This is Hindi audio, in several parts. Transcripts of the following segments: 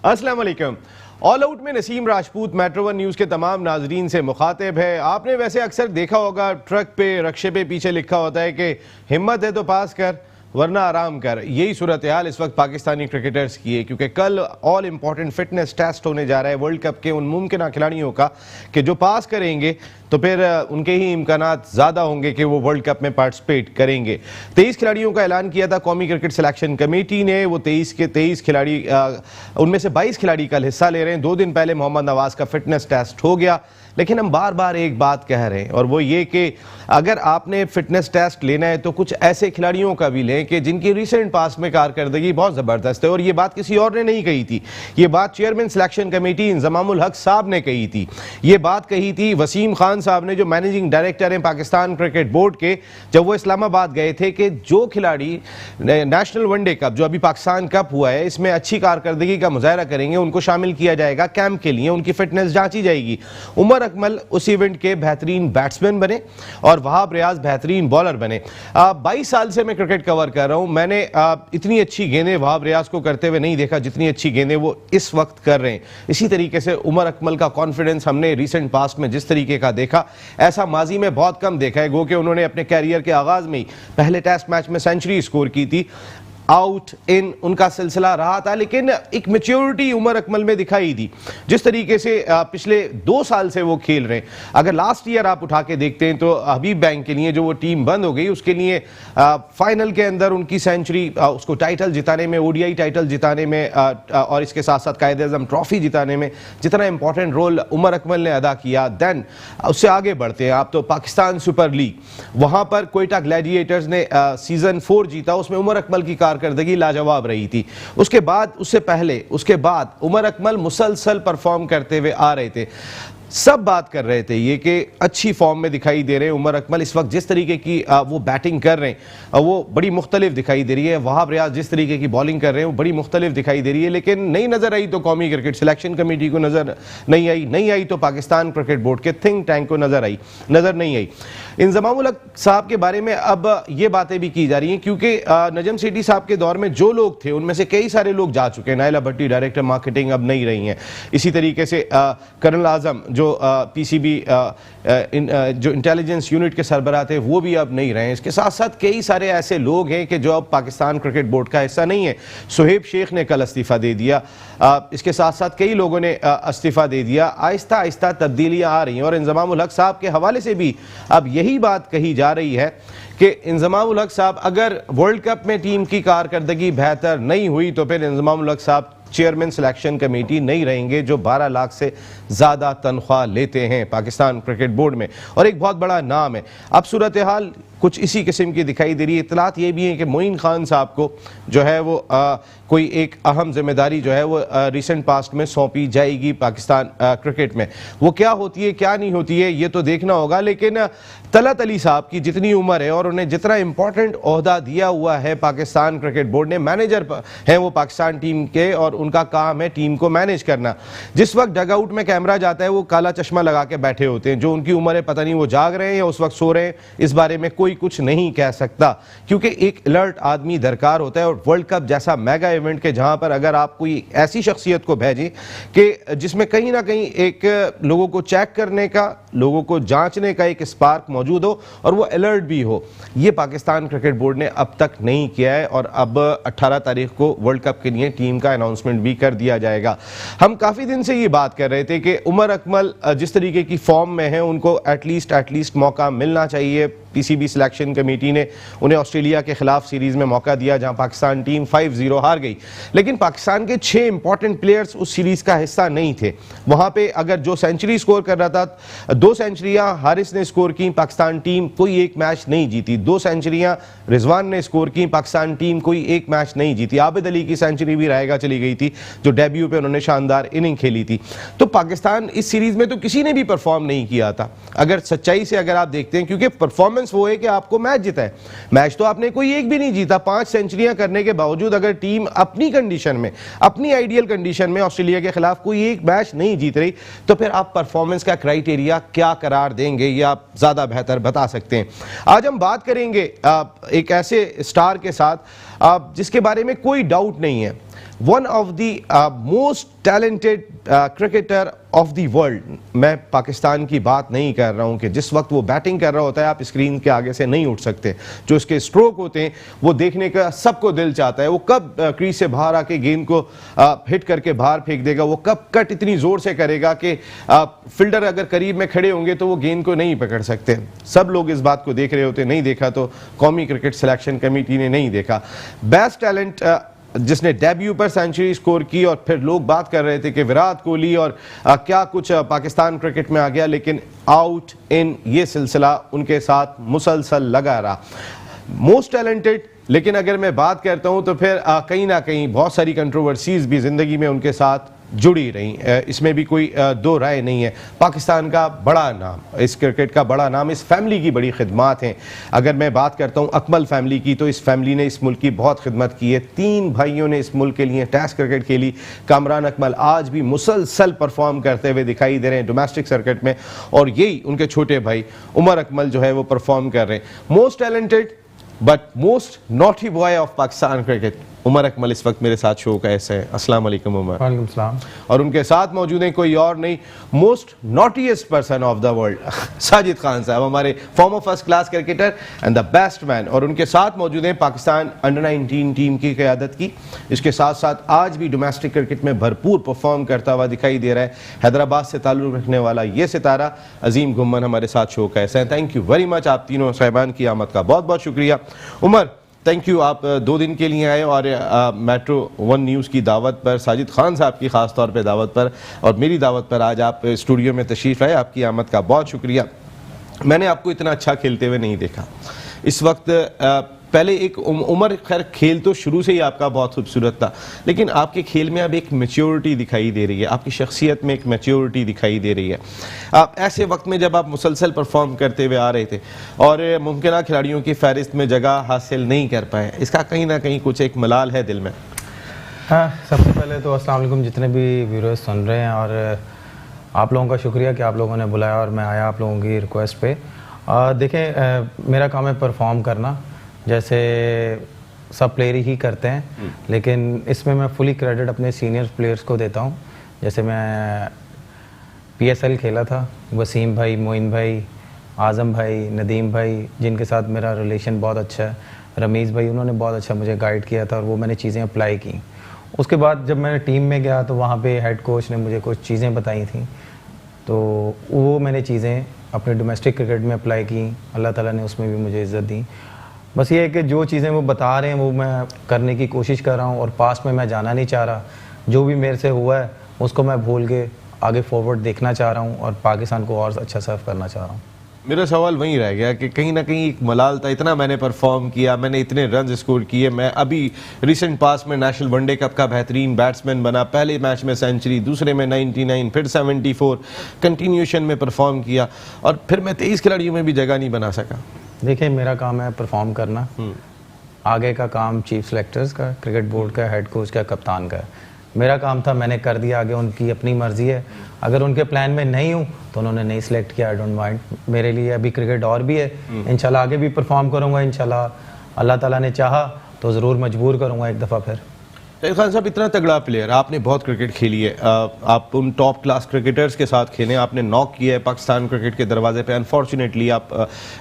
अस्सलाम वालेकुम। ऑल आउट में Naseem Rajput metro one news के तमाम नाजरीन से मुखातिब है। आपने वैसे अक्सर देखा होगा ट्रक पे रक्शे पे पीछे लिखा होता है कि हिम्मत है तो पास कर वरना आराम कर। यही सूरत हाल इस वक्त पाकिस्तानी क्रिकेटर्स की है, क्योंकि कल ऑल इंपॉर्टेंट फिटनेस टेस्ट होने जा रहा है वर्ल्ड कप के उन मुमकिन खिलाड़ियों का कि जो पास करेंगे तो फिर उनके ही इम्कानात ज़्यादा होंगे कि वो वर्ल्ड कप में पार्टिसिपेट करेंगे। 23 खिलाड़ियों का ऐलान किया था कौमी क्रिकेट सिलेक्शन कमेटी ने। वो 23 के 23 खिलाड़ी, उनमें से 22 खिलाड़ी कल हिस्सा ले रहे हैं। 2 दिन पहले मोहम्मद नवाज का फिटनेस टेस्ट हो गया, लेकिन हम बार बार एक बात कह रहे हैं और वो ये कि अगर आपने फिटनेस टेस्ट लेना है तो कुछ ऐसे खिलाड़ियों का भी लें कि जिनकी रिसेंट पास में कारकर्दगी बहुत ज़बरदस्त है। और ये बात किसी और ने नहीं कही थी, ये बात चेयरमैन सिलेक्शन कमेटी इंजमामुल हक साहब ने कही थी। ये बात कही थी वसीम खान साहब ने, जो मैनेजिंग डायरेक्टर हैं पाकिस्तान क्रिकेट बोर्ड के, जब वो इस्लामाबाद गए थे कि जो खिलाड़ी नेशनल वनडे कप जो अभी पाकिस्तान कप हुआ है इसमें अच्छी कारकर्दगी का मुजाहरा करेंगे उनको शामिल किया जाएगा कैंप के लिए, उनकी फिटनेस जांची जाएगी। उमर अकमल उस इवेंट के बेहतरीन बैट्समैन बने और वहाब रियाज बेहतरीन बॉलर बने। 22 साल से मैं क्रिकेट कवर कर रहा हूं, मैंने इतनी अच्छी गेंदें वहाब रियाज को करते हुए नहीं देखा जितनी अच्छी गेंदें वो इस वक्त कर रहे हैं। इसी तरीके से उमर अकमल का कॉन्फिडेंस हमने रिसेंट पास्ट में जिस तरीके का देखा, ऐसा माजी में बहुत कम देखा है। गो कि उन्होंने अपने कैरियर के आगाज में ही पहले टेस्ट मैच में सेंचुरी स्कोर की थी, आउट इन उनका सिलसिला रहा था, लेकिन एक मैच्योरिटी उमर अकमल में दिखाई दी जिस तरीके से पिछले 2 साल से वो खेल रहे हैं। अगर लास्ट ईयर आप उठा के देखते हैं तो हबीब बैंक के लिए जो वो टीम बंद हो गई उसके लिए फाइनल के अंदर उनकी सेंचुरी, उसको टाइटल जिताने में, ओडीआई टाइटल जिताने में और इसके साथ साथ कायद-ए-आज़म ट्रॉफी जिताने में जितना इंपॉर्टेंट रोल उमर अकमल ने अदा किया, देन उससे आगे बढ़ते हैं आप तो पाकिस्तान सुपर लीग, वहां पर कोयटा ग्लैडिएटर्स ने सीजन 4 जीता, उसमें उमर अकमल की कारकर्दगी लाजवाब रही थी। उसके बाद, उससे पहले, उसके बाद उमर अकमल मुसलसल परफॉर्म करते हुए आ रहे थे। सब बात कर रहे थे ये कि अच्छी फॉर्म में दिखाई दे रहे हैं उमर अकमल इस वक्त, जिस तरीके की वो बैटिंग कर रहे हैं वो बड़ी मुख्तलिफ दिखाई दे रही है। वहाब रियाज जिस तरीके की बॉलिंग कर रहे हैं वो बड़ी मुख्तलिफ दिखाई दे रही है, लेकिन नहीं नजर आई तो कौमी क्रिकेट सिलेक्शन कमेटी को नजर नहीं आई तो पाकिस्तान क्रिकेट बोर्ड के थिंक टैंक को नजर नहीं आई। इंजमामुल हक साहब के बारे में अब ये बातें भी की जा रही हैं क्योंकि नजम सेठी साहब के दौर में जो लोग थे उनमें से कई सारे लोग जा चुके हैं। नायला भट्टी डायरेक्टर मार्केटिंग अब नहीं रही हैं। इसी तरीके से कर्नल आजम जो पीसीबी जो इंटेलिजेंस यूनिट के सरबराह थे वो भी अब नहीं रहे हैं। इसके साथ साथ कई सारे ऐसे लोग हैं कि जो अब पाकिस्तान क्रिकेट बोर्ड का हिस्सा नहीं है। सुहेब शेख ने कल इस्तीफा दे दिया, इसके साथ साथ कई लोगों ने इस्तीफा दे दिया। आहिस्ता आहिस्ता तब्दीलियां आ रही हैं और इंजमामुल हक साहब के हवाले से भी अब यही बात कही जा रही है कि इंजमामुल हक साहब, अगर वर्ल्ड कप में टीम की कारकर्दगी बेहतर नहीं हुई तो फिर इंजमामुल हक साहब चेयरमैन सिलेक्शन कमेटी नहीं रहेंगे, जो 12 लाख से ज़्यादा तनख्वाह लेते हैं पाकिस्तान क्रिकेट बोर्ड में और एक बहुत बड़ा नाम है। अब सूरत हाल कुछ इसी किस्म की दिखाई दे रही है। इतलात ये भी है कि मोइन खान साहब को जो है वो कोई एक अहम जिम्मेदारी जो है वो रिसेंट पास्ट में सौंपी जाएगी पाकिस्तान क्रिकेट में। वो क्या होती है क्या नहीं होती है ये तो देखना होगा, लेकिन तलत अली साहब की जितनी उम्र है और उन्हें जितना इंपॉर्टेंट ओहदा दिया हुआ है पाकिस्तान क्रिकेट बोर्ड ने, मैनेजर हैं वो पाकिस्तान टीम के और उनका काम है टीम को मैनेज करना। जिस वक्त डगआउट में कैमरा जाता है वो काला चश्मा लगा के बैठे होते हैं। जो उनकी उम्र है पता नहीं वो जाग रहे हैं या उस वक्त सो रहे हैं, इस बारे में कोई कुछ नहीं कह सकता क्योंकि एक अलर्ट आदमी दरकार होता है। और वर्ल्ड कप जैसा मेगा इवेंट के जहां पर अगर आप कोई ऐसी शख्सियत को भेजें कि जिसमें कहीं ना कहीं एक लोगों को चेक करने का, लोगों को जांचने का एक स्पार्क मौजूद हो और वो अलर्ट भी हो, ये पाकिस्तान क्रिकेट बोर्ड ने अब तक नहीं किया है। और अब 18 तारीख को वर्ल्ड कप के लिए टीम का अनाउंसमेंट भी कर दिया जाएगा। हम काफी दिन से ये बात कर रहे थे कि उमर अकमल जिस तरीके की फॉर्म में है उनको एटलीस्ट मौका मिलना चाहिए। पीसीबी सिलेक्शन कमेटी ने उन्हें ऑस्ट्रेलिया के खिलाफ सीरीज में मौका दिया जहां पाकिस्तान टीम 5-0 हार गई, लेकिन पाकिस्तान के 6 इंपॉर्टेंट प्लेयर्स उस सीरीज का हिस्सा नहीं थे। वहां पे अगर जो सेंचुरी स्कोर कर रहा था, 2 सेंचुरियां हारिस ने स्कोर की, पाकिस्तान टीम कोई एक मैच नहीं जीती। 2 सेंचुरियां रिजवान ने स्कोर की, पाकिस्तान टीम कोई एक मैच नहीं जीती। आबिद अली की सेंचुरी भी रहेगा चली गई थी जो डेब्यू पे उन्होंने शानदार इनिंग खेली थी। तो पाकिस्तान इस सीरीज में तो किसी ने भी परफॉर्म नहीं किया था अगर सच्चाई से अगर आप देखते हैं, क्योंकि परफॉर्मेंस वो है कि आपको मैच जीता है। मैच तो आपने कोई एक भी नहीं जीता। 5 सेंचुरियां करने के बावजूद अगर टीम अपनी कंडीशन में, अपनी आइडियल कंडीशन में ऑस्ट्रेलिया के खिलाफ कोई एक मैच नहीं जीत रही तो फिर आप परफॉर्मेंस का क्राइटेरिया क्या करार देंगे ये आप ज्यादा बेहतर बता सकते हैं। आज हम बात करेंगे एक ऐसे स्टार के साथ जिसके बारे में कोई डाउट नहीं है, one of the most talented cricketer of the world. मैं पाकिस्तान की बात नहीं कर रहा हूं कि जिस वक्त वो बैटिंग कर रहा होता है आप स्क्रीन के आगे से नहीं उठ सकते, जो उसके स्ट्रोक होते हैं वो देखने का सबको दिल चाहता है। वो कब क्रीज से बाहर आके गेंद को हिट करके बाहर फेंक देगा, वो कब कट इतनी जोर से करेगा कि फील्डर अगर करीब में खड़े होंगे तो वो गेंद को नहीं पकड़ सकते। सब लोग इस बात को देख रहे होते, नहीं देखा तो कौमी क्रिकेट सिलेक्शन कमेटी ने नहीं देखा। बेस्ट टैलेंट जिसने डेब्यू पर सेंचुरी स्कोर की, और फिर लोग बात कर रहे थे कि विराट कोहली और क्या कुछ पाकिस्तान क्रिकेट में आ गया, लेकिन आउट इन ये सिलसिला उनके साथ मुसलसल लगा रहा। मोस्ट टैलेंटेड, लेकिन अगर मैं बात करता हूं तो फिर कहीं ना कहीं बहुत सारी कंट्रोवर्सीज भी जिंदगी में उनके साथ जुड़ी रही, इसमें भी कोई दो राय नहीं है। पाकिस्तान का बड़ा नाम, इस क्रिकेट का बड़ा नाम, इस फैमिली की बड़ी खिदमत हैं। अगर मैं बात करता हूं अकमल फैमिली की, तो इस फैमिली ने इस मुल्क की बहुत खिदमत की है। 3 भाइयों ने इस मुल्क के लिए टेस्ट क्रिकेट खेली। कामरान अकमल आज भी मुसलसल परफॉर्म करते हुए दिखाई दे रहे हैं डोमेस्टिक सर्किट में, और यही उनके छोटे भाई उमर अकमल जो है वो परफॉर्म कर रहे हैं। Most talented but most naughty boy of Pakistan cricket, Umar Akmal इस वक्त मेरे साथ शो का ऐसे है। अस्सलाम वालेकुम उमर। वालेकुम सलाम। और उनके साथ मौजूद हैं कोई और नहीं, most naughtiest person of the world Sajid Khan साहब, हमारे farmer first class cricketer and the best man. और उनके साथ मौजूद हैं पाकिस्तान अंडर 19 टीम की क़यादत की, इसके साथ साथ आज भी डोमेस्टिक क्रिकेट में भरपूर परफॉर्म करता हुआ दिखाई दे रहा है हैदराबाद से ताल्लुक़ रखने वाला ये सितारा अजीम गुम्मन हमारे साथ शो का ऐसे हैं। थैंक यू वेरी मच, आप तीनों साहिबान की आमद का बहुत बहुत शुक्रिया। उमर, थैंक यू, आप 2 दिन के लिए आए और मेट्रो 1 न्यूज़ की दावत पर, साजिद खान साहब की ख़ास तौर पे दावत पर और मेरी दावत पर आज आप स्टूडियो में तशरीफ़ लाए, आपकी आमद का बहुत शुक्रिया। मैंने आपको इतना अच्छा खेलते हुए नहीं देखा इस वक्त। पहले एक उमर, खैर खेल तो शुरू से ही आपका बहुत खूबसूरत था, लेकिन आपके खेल में अब एक मैच्योरिटी दिखाई दे रही है, आपकी शख्सियत में एक मैच्योरिटी दिखाई दे रही है। आप ऐसे वक्त में जब आप मुसलसल परफॉर्म करते हुए आ रहे थे और मुमकिन खिलाड़ियों की फहरिस्त में जगह हासिल नहीं कर पाए, इसका कहीं ना कहीं कुछ एक मलाल है दिल में? हाँ, सबसे पहले तो अस्सलाम वालेकुम जितने भी व्यूअर्स सुन रहे हैं, और आप लोगों का शुक्रिया कि आप लोगों ने बुलाया और मैं आया आप लोगों की रिक्वेस्ट पे। देखें, मेरा काम है परफॉर्म करना, जैसे सब प्लेयर ही करते हैं, लेकिन इसमें मैं फुली क्रेडिट अपने सीनियर प्लेयर्स को देता हूँ। जैसे मैं PSL खेला था, वसीम भाई, मोइन भाई, आज़म भाई, नदीम भाई, जिनके साथ मेरा रिलेशन बहुत अच्छा है, रमीज़ भाई, उन्होंने बहुत अच्छा मुझे गाइड किया था और वो मैंने चीज़ें अप्लाई की। उसके बाद जब मैं टीम में गया तो वहाँ पे हेड कोच ने मुझे कुछ चीज़ें बताई थी, तो वो मैंने चीज़ें अपने डोमेस्टिक क्रिकेट में अप्लाई की। अल्लाह ताला ने उसमें भी मुझे इज़्ज़त दी। बस ये है कि जो चीज़ें वो बता रहे हैं वो मैं करने की कोशिश कर रहा हूँ, और पास्ट में मैं जाना नहीं चाह रहा। जो भी मेरे से हुआ है उसको मैं भूल के आगे फॉरवर्ड देखना चाह रहा हूँ और पाकिस्तान को और अच्छा सर्व करना चाह रहा हूँ। मेरा सवाल वहीं रह गया कि कहीं ना कहीं एक मलाल था, इतना मैंने परफॉर्म किया, मैंने इतने रन स्कोर किए, मैं अभी रिसेंट पास में नेशनल वनडे कप का बेहतरीन बैट्समैन बना, पहले मैच में सेंचुरी, दूसरे में 99, फिर 74, कंटिन्यूशन में परफॉर्म किया, और फिर मैं 23 खिलाड़ियों में भी जगह नहीं बना सका। देखिए, मेरा काम है परफॉर्म करना, आगे का काम चीफ सेलेक्टर्स का, क्रिकेट बोर्ड का, हेड कोच का, कप्तान का है। मेरा काम था, मैंने कर दिया, आगे उनकी अपनी मर्जी है। अगर उनके प्लान में नहीं हूँ तो उन्होंने नहीं सिलेक्ट किया, आई डोंट माइंड। मेरे लिए अभी क्रिकेट और भी है, इंशाल्लाह आगे भी परफॉर्म करूँगा, इंशाल्लाह अल्लाह ताला ने चाहा तो ज़रूर मजबूर करूँगा एक दफ़ा फिर। खान साहब, इतना तगड़ा प्लेयर, आपने बहुत क्रिकेट खेली है, आप उन टॉप क्लास क्रिकेटर्स के साथ खेले, आपने नॉक किया है पाकिस्तान क्रिकेट के दरवाजे पे। अनफॉर्चुनेटली आप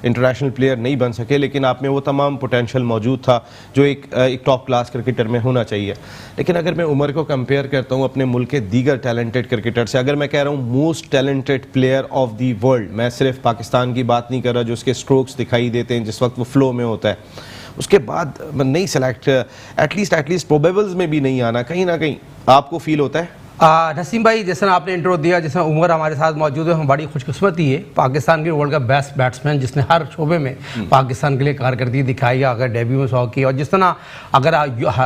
इंटरनेशनल प्लेयर नहीं बन सके, लेकिन आप में वो तमाम पोटेंशियल मौजूद था जो एक टॉप क्लास क्रिकेटर में होना चाहिए। लेकिन अगर मैं उमर को कंपेयर करता हूँ अपने मुल्क के दीगर टैलेंटेड क्रिकेटर से, अगर मैं कह रहा हूँ most talented player of the world, मैं सिर्फ पाकिस्तान की बात नहीं कर रहा, जो उसके स्ट्रोक्स दिखाई देते हैं जिस वक्त वो फ्लो में होता है, उसके बाद नहीं सेलेक्ट, एटलीस्ट प्रोबेबल्स में भी नहीं आना, कहीं ना कहीं आपको फील होता है? नसीम भाई, जैसा आपने इंट्रो दिया, जैसा उमर हमारे साथ मौजूद है, हम बड़ी खुशकिस्मती है, पाकिस्तान के वर्ल्ड का बेस्ट बैट्समैन जिसने हर शोबे में पाकिस्तान के लिए कारकर्दगी दिखाई है, अगर डेब्यू में 100 की। और जिस तरह अगर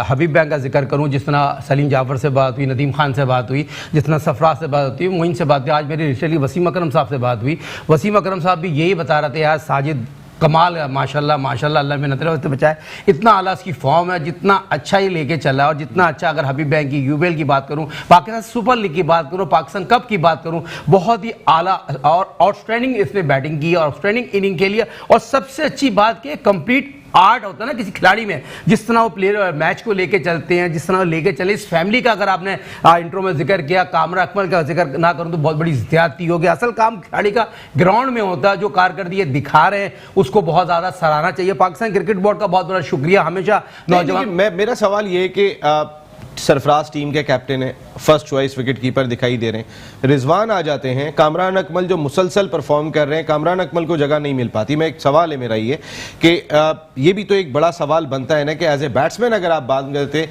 हबीब बैंक का जिक्र करूं, जिस तरह सलीम जाफर से बात हुई, नदीम खान से बात हुई, जिस तरह सफराज से बात हुई, मोइन से बात हुई, आज मेरी रिसेंटली वसीम अकरम साहब से बात हुई। वसीम अकरम साहब भी यही बता रहे थे, यार साजिद कमाल है, माशाल्लाह माशाल्लाह, अल्लाह में नतरे होते बचाए, इतना आला इसकी फॉर्म है, जितना अच्छा ही लेके चला है, और जितना अच्छा, अगर हबीब बैंक की, यूबेल की बात करूं, पाकिस्तान सुपर लीग की बात करूं, पाकिस्तान कप की बात करूं, बहुत ही आला और आउटस्टैंडिंग इसने बैटिंग की और आउटस्टैंडिंग इनिंग के लिए। और सबसे अच्छी बात कि कंप्लीट आर्ट होता है ना किसी खिलाड़ी में, जिस तरह वो प्लेयर मैच को लेके चलते हैं, जिस तरह वो लेके चले, इस फैमिली का अगर आपने इंट्रो में जिक्र किया, कामरा अकमल का जिक्र ना करूं तो बहुत बड़ी ज्यादती होगी। असल काम खिलाड़ी का ग्राउंड में होता है, जो कारकर्दगी दिखा रहे हैं उसको बहुत ज्यादा सराहना चाहिए। पाकिस्तान क्रिकेट बोर्ड का बहुत बड़ा शुक्रिया, हमेशा नौजवान। मेरा सवाल ये है कि सरफराज टीम के कैप्टन है, फर्स्ट चॉइस विकेट कीपर दिखाई दे रहे हैं, रिजवान आ जाते हैं, कामरान अकमल जो मुसलसल परफॉर्म कर रहे हैं, कामरान अकमल को जगह नहीं मिल पाती। मैं एक सवाल है मेरा ये कि ये भी तो एक बड़ा सवाल बनता है ना कि एज ए बैट्समैन अगर आप बात करते,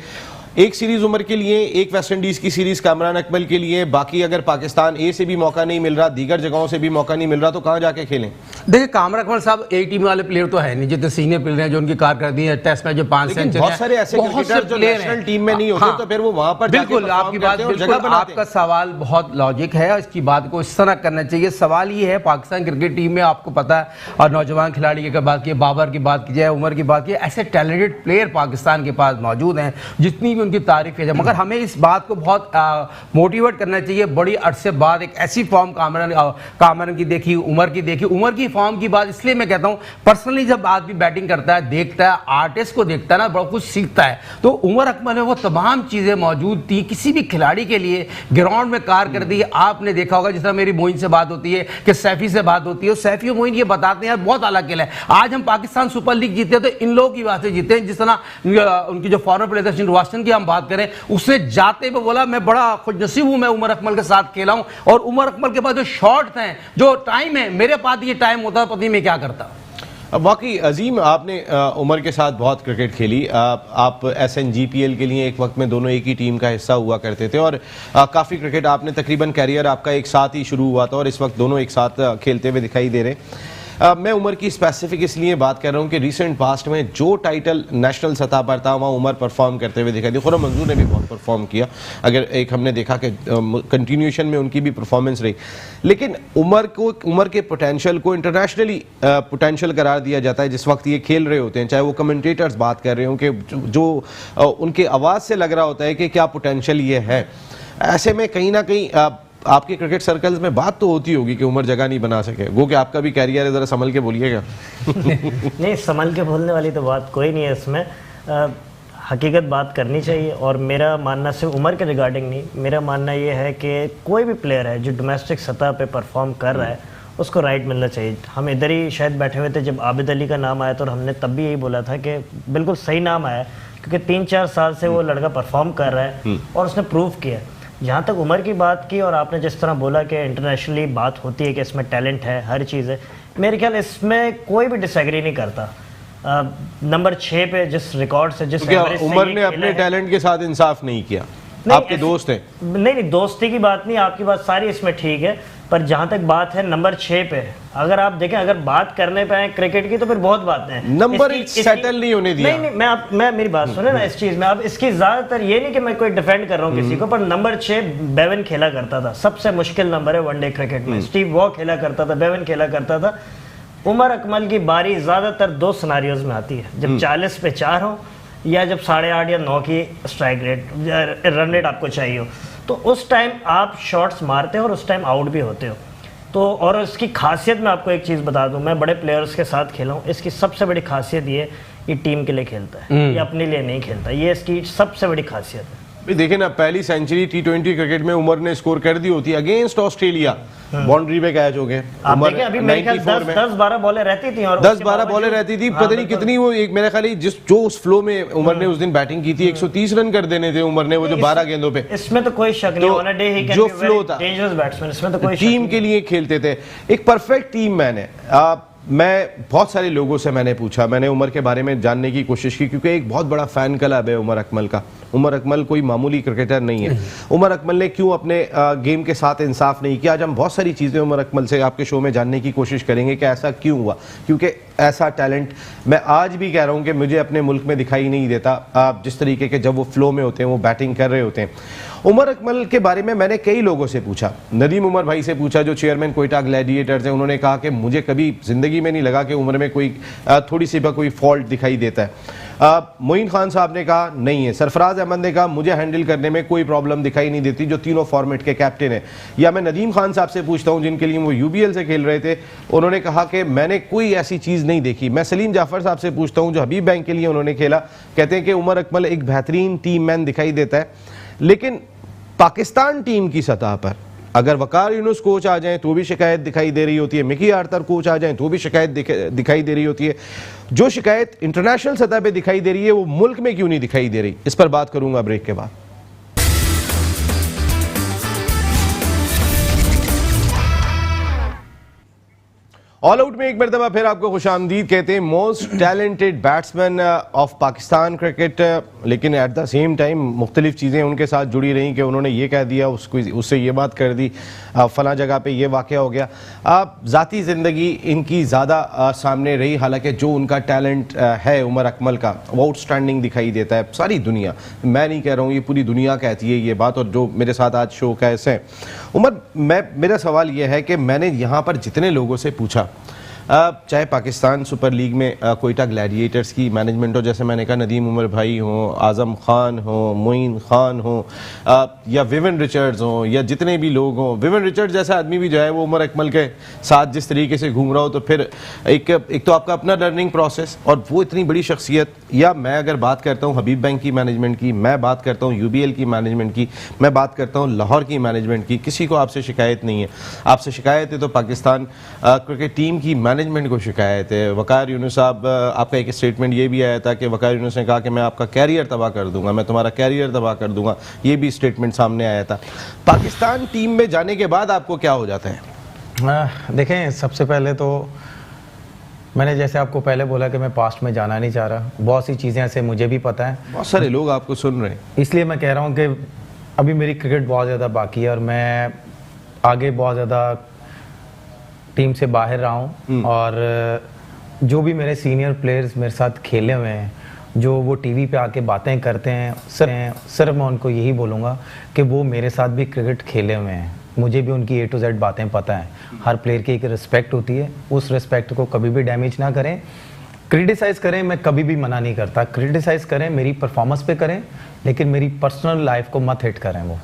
एक सीरीज उमर के लिए, एक वेस्ट इंडीज की सीरीज कामरान अकमल के लिए, बाकी अगर पाकिस्तान ए से भी मौका नहीं मिल रहा, दीगर जगहों से भी मौका नहीं मिल रहा, तो कहां जाके खेलें? देखिए कामरान अकमल साहब ए टीम वाले प्लेयर तो है नहीं, जितने सीनियर प्लेयर हैं जो उनकी कारकर्दगी है, टेस्ट में जो 5 सेंचुरी, बहुत सारे ऐसे क्रिकेटर जो नेशनल टीम में नहीं होते, तो फिर वो वहां पर बिल्कुल आपकी बात, बिल्कुल आपका सवाल बहुत लॉजिक है, इसकी बात को इस तरह करना चाहिए। सवाल ये है पाकिस्तान क्रिकेट टीम में आपको पता है, और नौजवान खिलाड़ी की बात की, बाबर की बात की जाए, उमर की बात की, ऐसे टैलेंटेड प्लेयर पाकिस्तान के पास मौजूद हैं जितनी भी उनकी तारीफ है, मगर हमें इस बात को बहुत मोटिवेट करना चाहिए। बड़ी अरसे बाद एक ऐसी फॉर्म कामरान की देखी, उमर की देखी, उमर की फॉर्म की बात इसलिए मैं कहता हूं, पर्सनली जब आदमी बैटिंग करता है, देखता है, आर्टिस्ट को देखता है ना, बहुत कुछ सीखता है। तो उमर अकमल में वो तमाम चीजें मौजूद थी किसी भी खिलाड़ी के लिए ग्राउंड में कारकर्दगी। आपने देखा होगा जिस तरह मेरी मोइन से बात होती है कि सैफी से बात होती है, सैफी और मोइन ये बताते हैं बहुत अलग खेल है। आज हम पाकिस्तान सुपर लीग जीते तो इन लोगों की बात से जीते हैं, जिस तरह उनकी जो फॉरन प्लेयर थे वाटसन की हम बात करें, उसने जाते हुए बोला मैं बड़ा खुशनसीब हूं, मैं उमर अकमल के साथ खेला हूं, और उमर अकमल के पास जो शॉट हैं, जो टाइम है, मेरे पास ये टाइम होता पता नहीं मैं क्या करता। वाकई अजीम, आपने उमर के साथ बहुत क्रिकेट खेली, आप SNGPL के लिए एक वक्त में दोनों एक ही टीम का हिस्सा हुआ करते थे, और काफ़ी क्रिकेट आपने तकरीबन कैरियर आपका एक साथ ही शुरू हुआ था, और इस वक्त दोनों एक साथ खेलते हुए दिखाई दे रहे हैं। मैं उमर की स्पेसिफिक इसलिए बात कर रहा हूँ कि रिसेंट पास्ट में जो टाइटल नेशनल सतह पर था वहाँ उमर परफॉर्म करते हुए दिखाई दी। खुर्रम मंजूर ने भी बहुत परफॉर्म किया, अगर एक हमने देखा कि कंटिन्यूशन में उनकी भी परफॉर्मेंस रही, लेकिन उमर के पोटेंशियल को इंटरनेशनली पोटेंशियल करार दिया जाता है जिस वक्त ये खेल रहे होते हैं, चाहे वो कमेंटेटर्स बात कर रहे हों कि जो उनके आवाज़ से लग रहा होता है कि क्या पोटेंशियल ये है। ऐसे में कहीं ना कहीं आपके क्रिकेट सर्कल्स में बात तो होती होगी कि उमर जगह नहीं बना सके, वो कि आपका भी कैरियर है, ज़रा संभल के बोलिएगा। नहीं, संभल के बोलने वाली तो बात कोई नहीं है इसमें, हकीकत बात करनी चाहिए। और मेरा मानना सिर्फ उमर के रिगार्डिंग नहीं, मेरा मानना ये है कि कोई भी प्लेयर है जो डोमेस्टिक सतह पे परफॉर्म कर रहा है उसको राइट मिलना चाहिए। हम इधर ही शायद बैठे हुए थे जब आबिद अली का नाम आया था, और हमने तब भी यही बोला था कि बिल्कुल सही नाम आया, क्योंकि 3-4 साल से वो लड़का परफॉर्म कर रहा है और उसने प्रूव किया। जहाँ तक उमर की बात की, और आपने जिस तरह बोला कि इंटरनेशनली बात होती है कि इसमें टैलेंट है, हर चीज़ है, मेरे ख्याल इसमें कोई भी डिसएग्री नहीं करता। नंबर 6 पे जिस रिकॉर्ड से, जिस उमर ने अपने टैलेंट के साथ इंसाफ नहीं किया, आपके दोस्त हैं? नहीं, दोस्ती की बात नहीं, आपकी बात सारी इसमें ठीक है, पर जहाँ तक बात है नंबर 6 पे, अगर आप देखें, अगर बात करने पे आए क्रिकेट की तो फिर बहुत बातें हैं। नंबर सेटल नहीं होने दिया। नहीं, मैं मेरी बात सुने ना इस चीज में। अब इसकी ज्यादातर ये नहीं कि मैं कोई डिफेंड कर रहा हूँ किसी को, पर नंबर 6 बेवन खेला करता था, सबसे मुश्किल नंबर है वनडे क्रिकेट में। स्टीव वॉ खेला करता था, बेवन खेला करता था। उमर अकमल की बारी ज्यादातर 2 सिनारियोज में आती है, जब 40 पे 4 हो, या जब 8.5 या 9 की स्ट्राइक रेट, रन रेट आपको चाहिए हो, तो उस टाइम आप शॉट्स मारते हो और उस टाइम आउट भी होते हो। तो और इसकी खासियत मैं आपको एक चीज़ बता दूं, मैं बड़े प्लेयर्स के साथ खेला हूँ, इसकी सबसे बड़ी खासियत ये टीम के लिए खेलता है, ये अपने लिए नहीं खेलता, ये इसकी सबसे बड़ी खासियत है। देखिए ना, पहली सेंचुरी T20 क्रिकेट में उमर ने स्कोर कर दी होती अगेंस्ट ऑस्ट्रेलिया, बाउंड्री पे कैच हो गए। उमर अभी मेरे ख्याल 10-12 बॉलें रहती थी, और 10-12 बॉलें रहती थी, पता नहीं कितनी वो, एक मेरे ख्याल जो उस फ्लो में उमर ने उस दिन बैटिंग की थी, 130 रन कर देने थे उमर ने, वो जो 12 गेंदों पे। इसमें तो कोई शक नहीं, on a day he can जो बी फ्लो था, डेंजरस बैट्समैन, इसमें तो कोई टीम के लिए खेलते थे, एक परफेक्ट टीम मैन है। मैं बहुत सारे लोगों से मैंने पूछा, मैंने उमर के बारे में जानने की कोशिश की, क्योंकि एक बहुत बड़ा फैन क्लब है उमर अकमल का। उमर अकमल कोई मामूली क्रिकेटर नहीं है। उमर अकमल ने क्यों अपने गेम के साथ इंसाफ नहीं किया, आज हम बहुत सारी चीज़ें उमर अकमल से आपके शो में जानने की कोशिश करेंगे कि ऐसा क्यों हुआ, क्योंकि ऐसा टैलेंट मैं आज भी कह रहा हूँ कि मुझे अपने मुल्क में दिखाई नहीं देता। जिस तरीके के जब वो फ्लो में होते हैं, वो बैटिंग कर रहे होते हैं। उमर अकमल के बारे में मैंने कई लोगों से पूछा, नदीम उमर भाई से पूछा जो चेयरमैन कोयटा ग्लैडिएटर्स हैं, उन्होंने कहा कि मुझे कभी ज़िंदगी में नहीं लगा कि उमर में कोई थोड़ी सी कोई फॉल्ट दिखाई देता है। मोइन खान साहब ने कहा नहीं है, सरफराज अहमद ने कहा मुझे हैंडल करने में कोई प्रॉब्लम दिखाई नहीं देती, जो तीनों फॉर्मेट के कैप्टन है। या मैं नदीम खान साहब से पूछता हूं जिनके लिए वो यूबीएल से खेल रहे थे, उन्होंने कहा कि मैंने कोई ऐसी चीज़ नहीं देखी। मैं सलीम जाफर साहब से पूछता हूं जो हबीब बैंक के लिए उन्होंने खेला, कहते हैं कि उमर अकमल एक बेहतरीन टीम मैन दिखाई देता है। लेकिन पाकिस्तान टीम की सतह पर अगर वकार यूनुस कोच आ जाएं तो भी शिकायत दिखाई दे रही होती है, मिकी आर्थर कोच आ जाएं तो भी शिकायत दिखाई दे रही होती है। जो शिकायत इंटरनेशनल सतह पे दिखाई दे रही है वो मुल्क में क्यों नहीं दिखाई दे रही, इस पर बात करूंगा ब्रेक के बाद। ऑल आउट में एक मरतबा फिर आपको खुशामदीद कहते हैं। Most talented batsman of Pakistan cricket, लेकिन एट द सेम टाइम मुख्तलिफ चीज़ें उनके साथ जुड़ी रहीं कि उन्होंने ये कह दिया, उससे ये बात कर दी, फ़लाँ जगह पे ये वाक़या हो गया। ज़ाती ज़िंदगी इनकी ज़्यादा सामने रही, हालांकि जो उनका टैलेंट है उमर अकमल का वो आउटस्टैंडिंग दिखाई देता है। सारी दुनिया, मैं नहीं कह रहा हूँ, ये पूरी दुनिया कहती है ये बात। और जो मेरे साथ आज शो का ऐसे उमर, मेरा सवाल ये है कि मैंने यहाँ पर जितने लोगों से पूछा, चाहे पाकिस्तान सुपर लीग में कोयटा ग्लैडिएटर्स की मैनेजमेंट हो, जैसे मैंने कहा नदीम उमर भाई हो, आज़म खान हो, मोइन खान हो, या विविन रिचर्ड्स हो, या जितने भी लोग हों, विविन रिचर्ड्स जैसा आदमी भी जो है वो उमर अकमल के साथ जिस तरीके से घूम रहा हो, तो फिर एक तो आपका अपना लर्निंग प्रोसेस, और वो इतनी बड़ी शख्सियत। या मैं अगर बात करता हूँ हबीब बैंक की मैनेजमेंट की, मैं बात करता हूँ यूबीएल की मैनेजमेंट की, मैं बात करता हूँ लाहौर की मैनेजमेंट की, किसी को आपसे शिकायत नहीं है। आपसे शिकायत है तो पाकिस्तान क्रिकेट टीम की मैनेजमेंट को शिकायत है। वकार यूनुस साहब, आपका एक स्टेटमेंट ये भी आया था कि वकार यूनुस ने कहा कि मैं आपका कैरियर तबाह कर दूंगा, मैं तुम्हारा कैरियर तबाह कर दूंगा, ये भी स्टेटमेंट सामने आया था। पाकिस्तान टीम में जाने के बाद आपको क्या हो जाता है? देखें, सबसे पहले तो मैंने जैसे आपको पहले बोला कि मैं पास्ट में जाना नहीं चाह रहा, बहुत सी चीज़ें ऐसे मुझे भी पता है, बहुत सारे लोग आपको सुन रहे हैं, इसलिए मैं कह रहा हूँ कि अभी मेरी क्रिकेट बहुत ज़्यादा बाकी है और मैं आगे बहुत ज़्यादा टीम से बाहर रहा हूँ। और जो भी मेरे सीनियर प्लेयर्स मेरे साथ खेले हुए हैं, जो वो टीवी पे आके बातें करते हैं, सिर्फ मैं उनको यही बोलूँगा कि वो मेरे साथ भी क्रिकेट खेले हुए हैं, मुझे भी उनकी A to Z बातें पता है। हर प्लेयर की एक रिस्पेक्ट होती है, उस रिस्पेक्ट को कभी भी डैमेज ना करें। क्रिटिसाइज़ करें, मैं कभी भी मना नहीं करता, क्रिटिसाइज़ करें, मेरी परफॉर्मेंस पे करें, लेकिन मेरी पर्सनल लाइफ को मत हिट करें। वो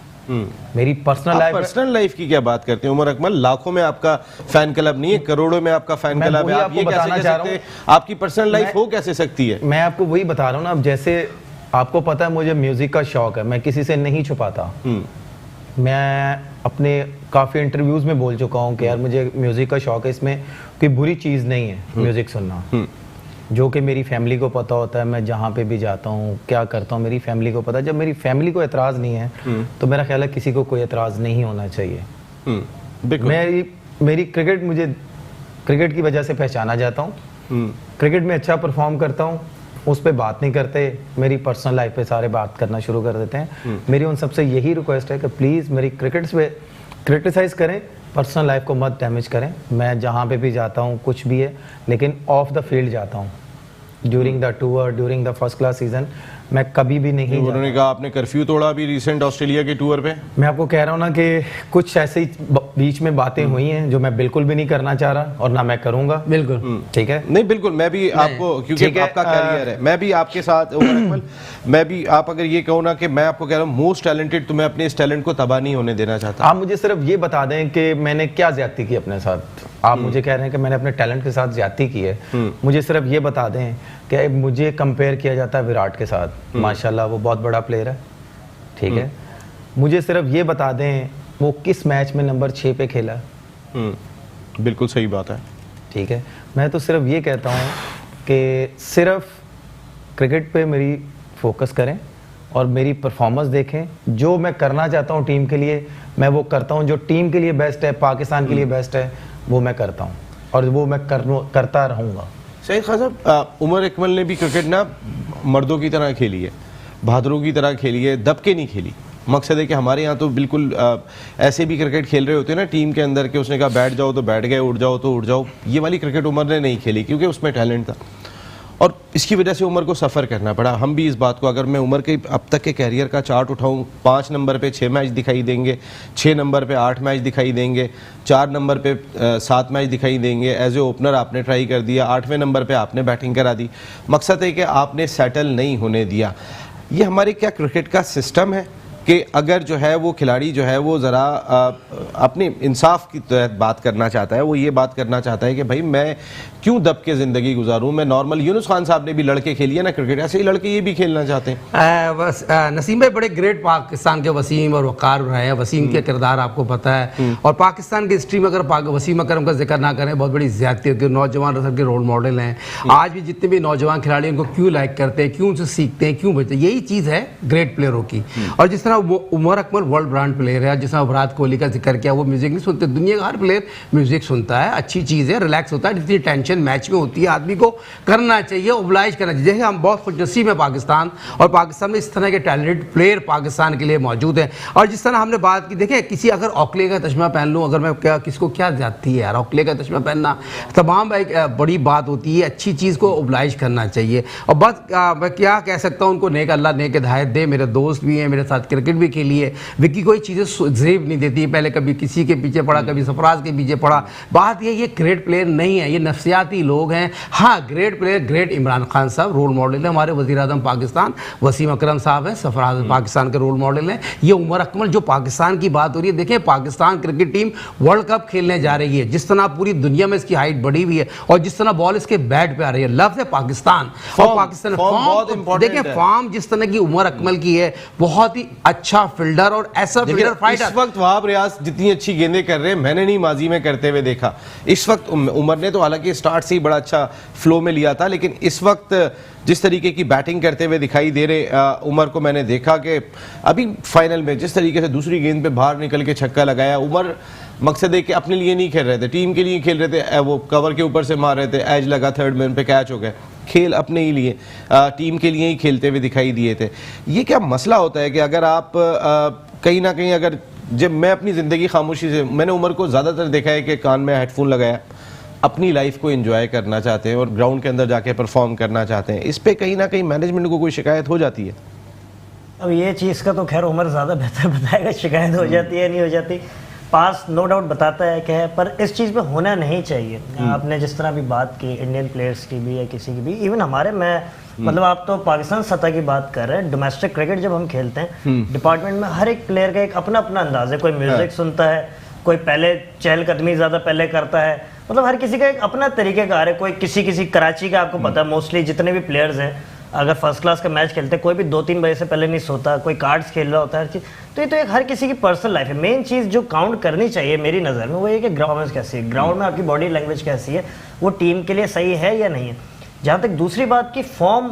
मेरी पर्सनल लाइफ की क्या बात करते हैं उमर अकमल? लाखों में आपका फैन क्लब नहीं है, करोड़ों में आपका फैन क्लब है, आप ये कैसे कह सकते हैं? आपकी पर्सनल लाइफ हो कैसे सकती है? मैं आपको वही बता रहा हूँ ना। अब जैसे आपको पता है मुझे म्यूजिक का शौक है, मैं किसी से नहीं छुपाता। मैं अपने काफ़ी इंटरव्यूज़ में बोल चुका हूँ कि यार मुझे म्यूज़िक का शौक है, इसमें कोई बुरी चीज़ नहीं है म्यूज़िक सुनना, जो कि मेरी फैमिली को पता होता है। मैं जहाँ पे भी जाता हूँ, क्या करता हूँ, मेरी फैमिली को पता है। जब मेरी फैमिली को एतराज़ नहीं है तो मेरा ख्याल है किसी को कोई एतराज़ नहीं होना चाहिए। मेरी क्रिकेट, मुझे क्रिकेट की वजह से पहचाना जाता हूँ, क्रिकेट में अच्छा परफॉर्म करता हूँ, उस पर बात नहीं करते, मेरी पर्सनल लाइफ पे सारे बात करना शुरू कर देते हैं। मेरी उन सबसे यही रिक्वेस्ट है कि प्लीज़ मेरी क्रिकेट पे क्रिटिसाइज़ करें, पर्सनल लाइफ को मत डैमेज करें। मैं जहाँ पे भी जाता हूँ कुछ भी है, लेकिन ऑफ द फील्ड जाता हूँ। During the tour, during the first class season मैं कभी भी नहीं। उन्होंने कहा आपने कर्फ्यू तोड़ा अभी रिसेंट ऑस्ट्रेलिया के टूर पे। मैं आपको कह रहा हूँ ना कि कुछ ऐसे बीच में बातें हुई हैं जो मैं बिल्कुल भी नहीं करना चाह रहा और ना मैं करूँगा। बिल्कुल ठीक है, नहीं बिल्कुल, मैं भी आपको, क्योंकि आपका कैरियर है, मैं भी आपके साथ मैं भी, आप अगर ये कहो ना कि मैं आपको कह रहा हूँ मोस्ट टैलेंटेड, तो मैं अपने इस टैलेंट को तबाह नहीं होने देना चाहता। आप मुझे सिर्फ ये बता दें कि मैंने क्या ज्यादती की अपने साथ। आप मुझे कह रहे हैं कि मैंने अपने टैलेंट के साथ ज्यादती की है, मुझे सिर्फ ये बता दें कि मुझे कंपेयर किया जाता है विराट के साथ, माशाल्लाह वो बहुत बड़ा प्लेयर है, ठीक है। मुझे सिर्फ ये बता दें वो किस मैच में नंबर 6 पे खेला। बिल्कुल सही बात है, ठीक है। मैं तो सिर्फ ये कहता हूँ कि सिर्फ क्रिकेट पे मेरी फोकस करें और मेरी परफॉर्मेंस देखें। जो मैं करना चाहता हूँ टीम के लिए मैं वो करता हूँ, जो टीम के लिए बेस्ट है, पाकिस्तान के लिए बेस्ट है, वो मैं करता हूँ और वो मैं करता रहूँगा। सईद खान साहब, उमर अकमल ने भी क्रिकेट ना मर्दों की तरह खेली है, बहादुरों की तरह खेली है, दब के नहीं खेली। मकसद है कि हमारे यहाँ तो बिल्कुल ऐसे भी क्रिकेट खेल रहे होते हैं ना टीम के अंदर कि उसने कहा बैठ जाओ तो बैठ गए, उठ जाओ तो उठ जाओ। ये वाली क्रिकेट उमर ने नहीं खेली क्योंकि उसमें टैलेंट था। और इसकी वजह से उमर को सफ़र करना पड़ा। हम भी इस बात को, अगर मैं उमर के अब तक के कैरियर का चार्ट उठाऊं, 5 नंबर पे 6 मैच दिखाई देंगे, 6 नंबर पे 8 मैच दिखाई देंगे, 4 नंबर पे 7 मैच दिखाई देंगे। एज ए ओपनर आपने ट्राई कर दिया, 8वें नंबर पे आपने बैटिंग करा दी। मकसद है कि आपने सेटल नहीं होने दिया। ये हमारे क्या क्रिकेट का सिस्टम है कि अगर जो है वो खिलाड़ी जो है वो ज़रा अपने इंसाफ की तहत बात करना चाहता है, वो ये बात करना चाहता है कि भाई मैं क्यों दब के ज़िंदगी गुजारूं, मैं नॉर्मल, यूनुस खान साहब ने भी लड़के खेली है ना क्रिकेट, ऐसे ही लड़के ये भी खेलना चाहते हैं। बस नसीम भाई बड़े ग्रेट पाकिस्तान के वसीम और वकार रहे हैं। वसीम के किरदार आपको पता है, और पाकिस्तान की हिस्ट्री में अगर वसीम अकरम का जिक्र ना करें बहुत बड़ी ज्यादती होती है। नौजवान रसल के रोल मॉडल हैं। आज भी जितने भी नौजवान खिलाड़ी उनको क्यों लाइक करते हैं, क्यों उनसे सीखते हैं, क्यों बचते हैं, यही चीज़ है ग्रेट प्लेयरों की। और जिस तरह Umar Akmal world brand player है, जिस तरह विराट कोहली का जिक्र किया, वो म्यूजिक नहीं सुनते, दुनिया का हर प्लेयर म्यूजिक सुनता है, अच्छी चीज़ है, रिलैक्स होता है। जितनी टेंशन मैच में होती है आदमी को करना चाहिए, ओबलाइज करना चाहिए। जैसे हम बहुत खुशनसीब है पाकिस्तान, और पाकिस्तान में इस तरह के टैलेंटेड प्लेयर पाकिस्तान के लिए मौजूद हैं। और जिस तरह हमने बात की, देखें किसी अगर औकले का चश्मा पहन लूँ, अगर मैं क्या किसको क्या जाती है यार, औकले का चश्मा पहनना तमाम एक बड़ी बात होती है। अच्छी चीज़ को ओबलाइज करना चाहिए। और बस मैं क्या कह सकता हूँ, उनको नेक अल्लाह नेक हिदायत दे। मेरे दोस्त भी हैं, मेरे साथ क्रिकेट भी खेली है। विक्की कोई चीज़ें जेब नहीं देती, पहले कभी किसी के पीछे पड़ा, कभी सरफराज के पीछे पड़ा। बात ये ग्रेट प्लेयर नहीं है, ये नफसियाती लोग हैं। हाँ, great player great Imran Khan साहब रोल मॉडल है, हमारे वज़ीर आज़म पाकिस्तान वसीम अकरम साहब हैं, सरफराज पाकिस्तान के रोल मॉडल हैं। ये उमर अकमल, जो पाकिस्तान की बात हो रही है, देखें Pakistan cricket team world cup खेलने जा रही है, जिस तरह पूरी दुनिया में इसकी हाइट बढ़ी हुई है और जिस तरह बॉल इसके बैट पे आ रही है, लफ्ज़ है पाकिस्तान। और पाकिस्तान फॉर्म देखें, फॉर्म जिस तरह की उमर अकमल की है, बहुत ही अच्छा फील्डर और ऐसा फील्डर फाइटर। इस वक्त वहाब रियाज जितनी अच्छी गेंदें कर रहे हैं, मैंने नहीं माजी में करते हुए देखा। इस वक्त उमर ने तो हालांकि स्टार्ट से ही बड़ा अच्छा फ्लो में लिया था, लेकिन इस वक्त जिस तरीके की बैटिंग करते हुए दिखाई दे रहे उमर को, मैंने देखा कि अभी फाइनल में जिस तरीके से दूसरी गेंद पे बाहर निकल के छक्का लगाया उमर, मकसद है कि अपने लिए नहीं खेल रहे थे, टीम के लिए खेल रहे थे। वो कवर के ऊपर से मार रहे थे, एज लगा, थर्ड मैन पे कैच हो गया। खेल अपने ही लिए, टीम के लिए ही खेलते हुए दिखाई दिए थे। ये क्या मसला होता है कि अगर आप कहीं ना कहीं, अगर जब मैं अपनी ज़िंदगी खामोशी से, मैंने उमर को ज़्यादातर देखा है कि कान में हेडफोन लगाया, अपनी लाइफ को एंजॉय करना चाहते हैं और ग्राउंड के अंदर जाके परफॉर्म करना चाहते हैं। इस पे कहीं ना कहीं मैनेजमेंट को कोई शिकायत हो जाती है? अब ये चीज़ का तो खैर उमर ज़्यादा बेहतर बताएगा, शिकायत हो जाती है नहीं हो जाती। पास नो डाउट बताता है कि है, पर इस चीज़ में होना नहीं चाहिए। आपने जिस तरह भी बात की इंडियन प्लेयर्स की भी या किसी की भी, इवन हमारे, मैं मतलब आप तो पाकिस्तान सतह की बात कर रहे हैं, डोमेस्टिक क्रिकेट जब हम खेलते हैं डिपार्टमेंट में, हर एक प्लेयर का एक अपना अपना अंदाज है। कोई म्यूजिक सुनता है, कोई पहले चहलकदमी ज़्यादा पहले करता है, मतलब हर किसी का एक अपना तरीक़ेकार है। कोई किसी कराची का, आपको पता है मोस्टली जितने भी प्लेयर्स हैं, अगर फर्स्ट क्लास का मैच खेलते हैं, कोई भी 2-3 बजे से पहले नहीं सोता, कोई कार्ड्स खेल रहा होता है, हर चीज़। तो ये तो एक हर किसी की पर्सनल लाइफ है। मेन चीज़ जो काउंट करनी चाहिए मेरी नज़र में वो ये कि ग्राउंड में कैसी है, ग्राउंड में आपकी बॉडी लैंग्वेज कैसी है, वो टीम के लिए सही है या नहीं है। जहाँ तक दूसरी बात की फॉर्म,